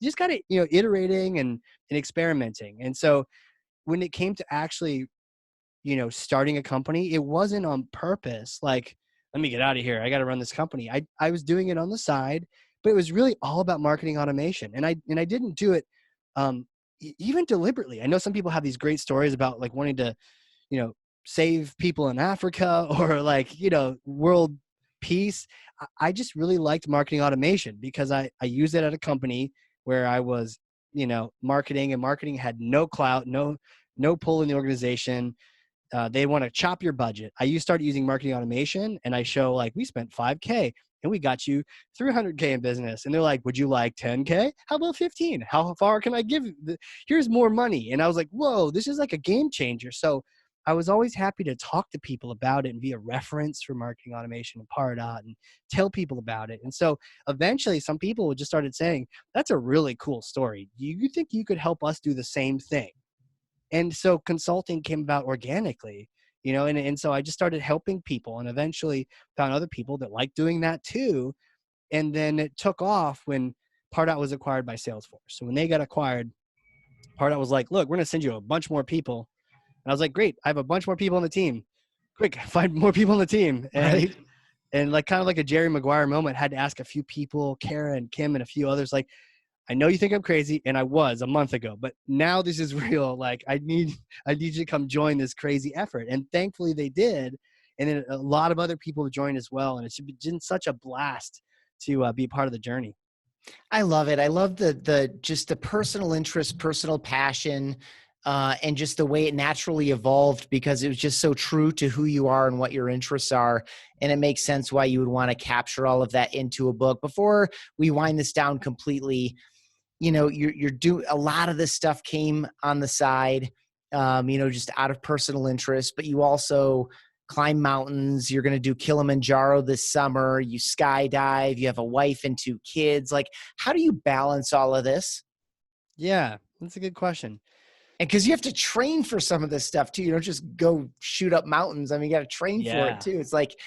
Speaker 1: just got to, iterating and experimenting. And so when it came to actually, starting a company, it wasn't on purpose. Like, let me get out of here, I got to run this company. I was doing it on the side, but it was really all about marketing automation. And I didn't do it even deliberately. I know some people have these great stories about like wanting to, save people in Africa or like, world peace. I just really liked marketing automation because I used it at a company where I was, marketing, and marketing had no clout, no pull in the organization. They want to chop your budget. I started using marketing automation, and I show like, we spent $5K and we got you $300K in business. And they're like, would you like $10K? How about 15? How far can I give? Here's more money. And I was like, whoa, this is like a game changer. So I was always happy to talk to people about it and be a reference for marketing automation and Pardot and tell people about it. And so eventually some people just started saying, that's a really cool story. Do you think you could help us do the same thing? And so consulting came about organically, and so I just started helping people and eventually found other people that like doing that too. And then it took off when Pardot was acquired by Salesforce. So when they got acquired, Pardot was like, look, we're going to send you a bunch more people. And I was like, great, I have a bunch more people on the team. Quick, find more people on the team. And like kind of like a Jerry Maguire moment, had to ask a few people, Kara and Kim and a few others, like, I know you think I'm crazy, and I was a month ago, but now this is real. Like, I need you to come join this crazy effort. And thankfully they did. And then a lot of other people have joined as well. And it's been such a blast to be part of the journey.
Speaker 2: I love it. I love just the personal interest, personal passion, and just the way it naturally evolved, because it was just so true to who you are and what your interests are. And it makes sense why you would want to capture all of that into a book. Before we wind this down completely, you're doing a lot of this stuff came on the side, just out of personal interest, but you also climb mountains. You're going to do Kilimanjaro this summer. You skydive, you have a wife and 2 kids. Like, how do you balance all of this?
Speaker 1: Yeah, that's a good question.
Speaker 2: And because you have to train for some of this stuff too. You don't just go shoot up mountains. I mean, you got to train for it too. It's like,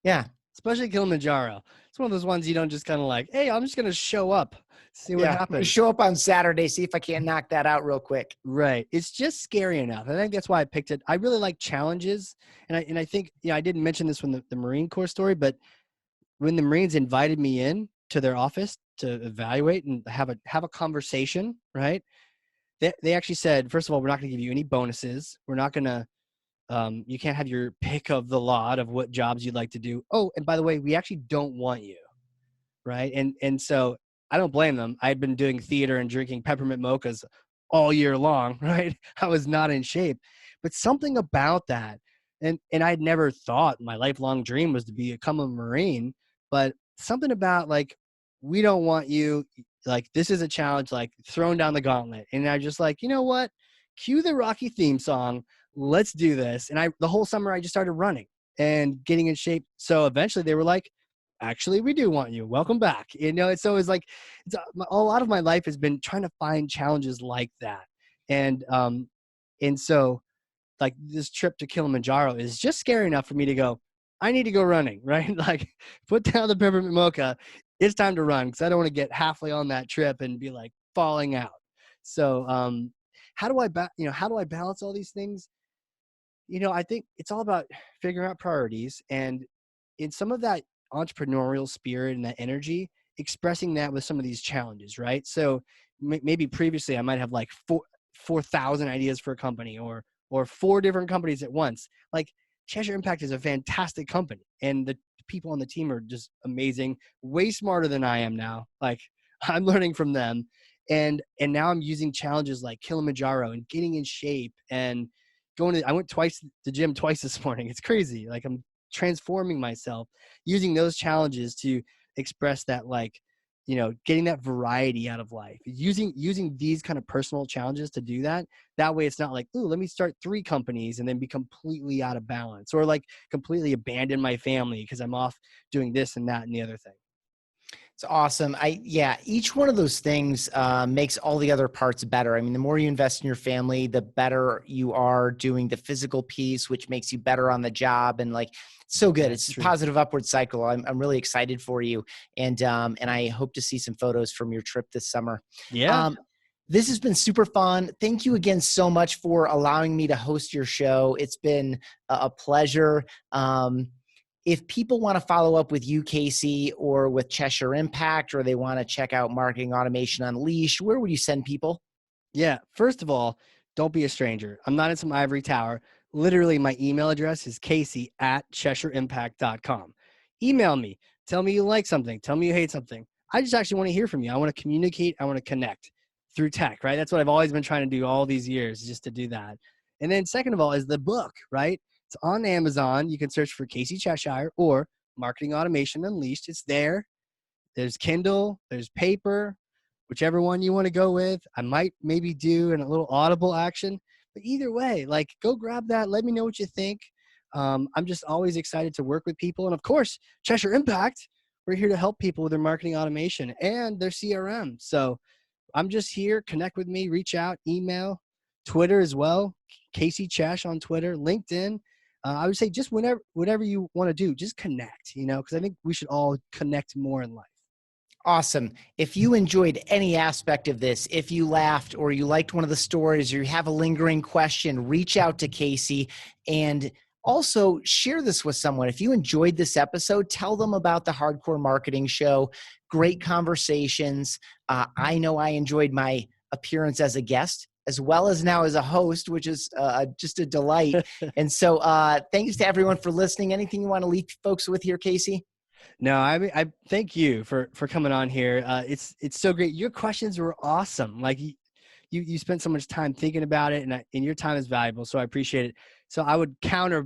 Speaker 2: yeah.
Speaker 1: Especially Kilimanjaro. It's one of those ones you don't just kind of like, hey, I'm just going to show up, see what happens.
Speaker 2: Show up on Saturday, see if I can't knock that out real quick.
Speaker 1: Right. It's just scary enough. I think that's why I picked it. I really like challenges. And I think, I didn't mention this from the Marine Corps story, but when the Marines invited me in to their office to evaluate and have a conversation, right? They actually said, first of all, we're not going to give you any bonuses. We're not going to, you can't have your pick of the lot of what jobs you'd like to do. Oh, and by the way, we actually don't want you, right? And so I don't blame them. I'd been doing theater and drinking peppermint mochas all year long, right? I was not in shape, but something about that, and I'd never thought my lifelong dream was to become a Marine, but something about like, we don't want you, like this is a challenge, like throwing down the gauntlet. And I just like, you know what? Cue the Rocky theme song. Let's do this. And the whole summer I just started running and getting in shape. So eventually they were like, actually, we do want you. Welcome back. So it's like, a lot of my life has been trying to find challenges like that. And so like this trip to Kilimanjaro is just scary enough for me to go, I need to go running, right? Like put down the peppermint mocha. It's time to run because I don't want to get halfway on that trip and be like falling out. So how do I balance all these things? I think it's all about figuring out priorities, and in some of that entrepreneurial spirit and that energy, expressing that with some of these challenges, right? So maybe previously I might have like 4,000 ideas for a company, or 4 different companies at once. Like Cheshire Impact is a fantastic company, and the people on the team are just amazing, way smarter than I am now. Like I'm learning from them. And now I'm using challenges like Kilimanjaro and getting in shape and I went twice to the gym twice this morning. It's crazy. Like I'm transforming myself using those challenges to express that, like, getting that variety out of life, using these kind of personal challenges to do that. That way it's not like, ooh, let me start 3 companies and then be completely out of balance, or like completely abandon my family because I'm off doing this and that and the other thing.
Speaker 2: It's awesome. Each one of those things makes all the other parts better. I mean, the more you invest in your family, the better you are doing the physical piece, which makes you better on the job. And like, it's so good.
Speaker 1: That's
Speaker 2: It's
Speaker 1: true.
Speaker 2: a positive upward cycle. I'm really excited for you. And I hope to see some photos from your trip this summer.
Speaker 1: Yeah.
Speaker 2: This has been super fun. Thank you again so much for allowing me to host your show. It's been a pleasure. If people want to follow up with you, Casey, or with Cheshire Impact, or they want to check out Marketing Automation Unleashed, where would you send people?
Speaker 1: Yeah. First of all, don't be a stranger. I'm not in some ivory tower. Literally, my email address is casey@CheshireImpact.com. Email me. Tell me you like something. Tell me you hate something. I just actually want to hear from you. I want to communicate. I want to connect through tech, right? That's what I've always been trying to do all these years, just to do that. And then second of all is the book, right? It's on Amazon. You can search for Casey Cheshire or Marketing Automation Unleashed. It's there. There's Kindle, there's paper, whichever one you want to go with. I might maybe do a little Audible action, but either way, like go grab that. Let me know what you think. I'm just always excited to work with people. And of course, Cheshire Impact, we're here to help people with their marketing automation and their CRM. So I'm just here. Connect with me, reach out, email, Twitter as well. Casey Chesh on Twitter, LinkedIn. I would say just whatever you want to do, just connect, because I think we should all connect more in life.
Speaker 2: Awesome. If you enjoyed any aspect of this, if you laughed or you liked one of the stories or you have a lingering question, reach out to Casey and also share this with someone. If you enjoyed this episode, tell them about the Hardcore Marketing Show. Great conversations. I know I enjoyed my appearance as a guest as well as now as a host, which is just a delight. And so thanks to everyone for listening. Anything you want to leave folks with here, Casey?
Speaker 1: No, I thank you for coming on here. It's so great. Your questions were awesome. Like you spent so much time thinking about it, and your time is valuable. So I appreciate it. So I would counter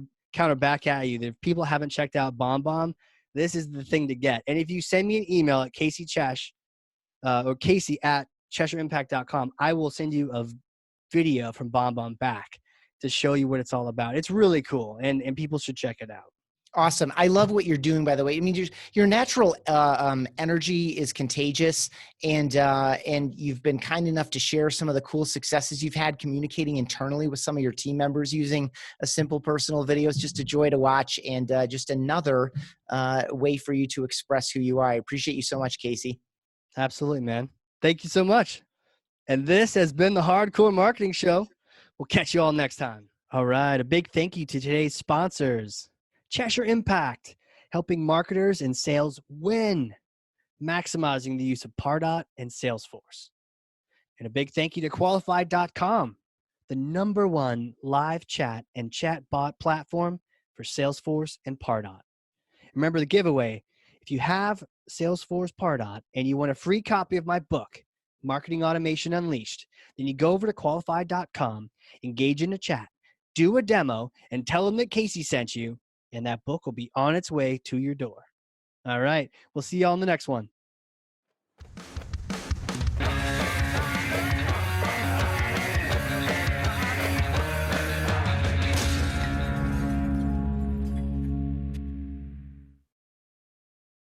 Speaker 1: back at you that if people haven't checked out BombBomb, this is the thing to get. And if you send me an email at Casey Chesh or Casey@CheshireImpact.com, I will send you a video from BombBomb back to show you what it's all about. It's really cool, and people should check it out.
Speaker 2: Awesome. I love what you're doing, by the way. I mean, your natural energy is contagious, and you've been kind enough to share some of the cool successes you've had communicating internally with some of your team members using a simple personal video. It's just a joy to watch, and just another way for you to express who you are. I appreciate you so much, Casey.
Speaker 1: Absolutely, man. Thank you so much. And this has been the Hardcore Marketing Show. We'll catch you all next time. All right. A big thank you to today's sponsors. Cheshire Impact, helping marketers and sales win. maximizing the use of Pardot and Salesforce. And a big thank you to Qualified.com, the #1 live chat and chatbot platform for Salesforce and Pardot. Remember the giveaway. If you have Salesforce Pardot and you want a free copy of my book, Marketing Automation Unleashed, then you go over to Qualified.com, engage in a chat, do a demo, and tell them that Casey sent you, and that book will be on its way to your door. All right. We'll see you all in the next one.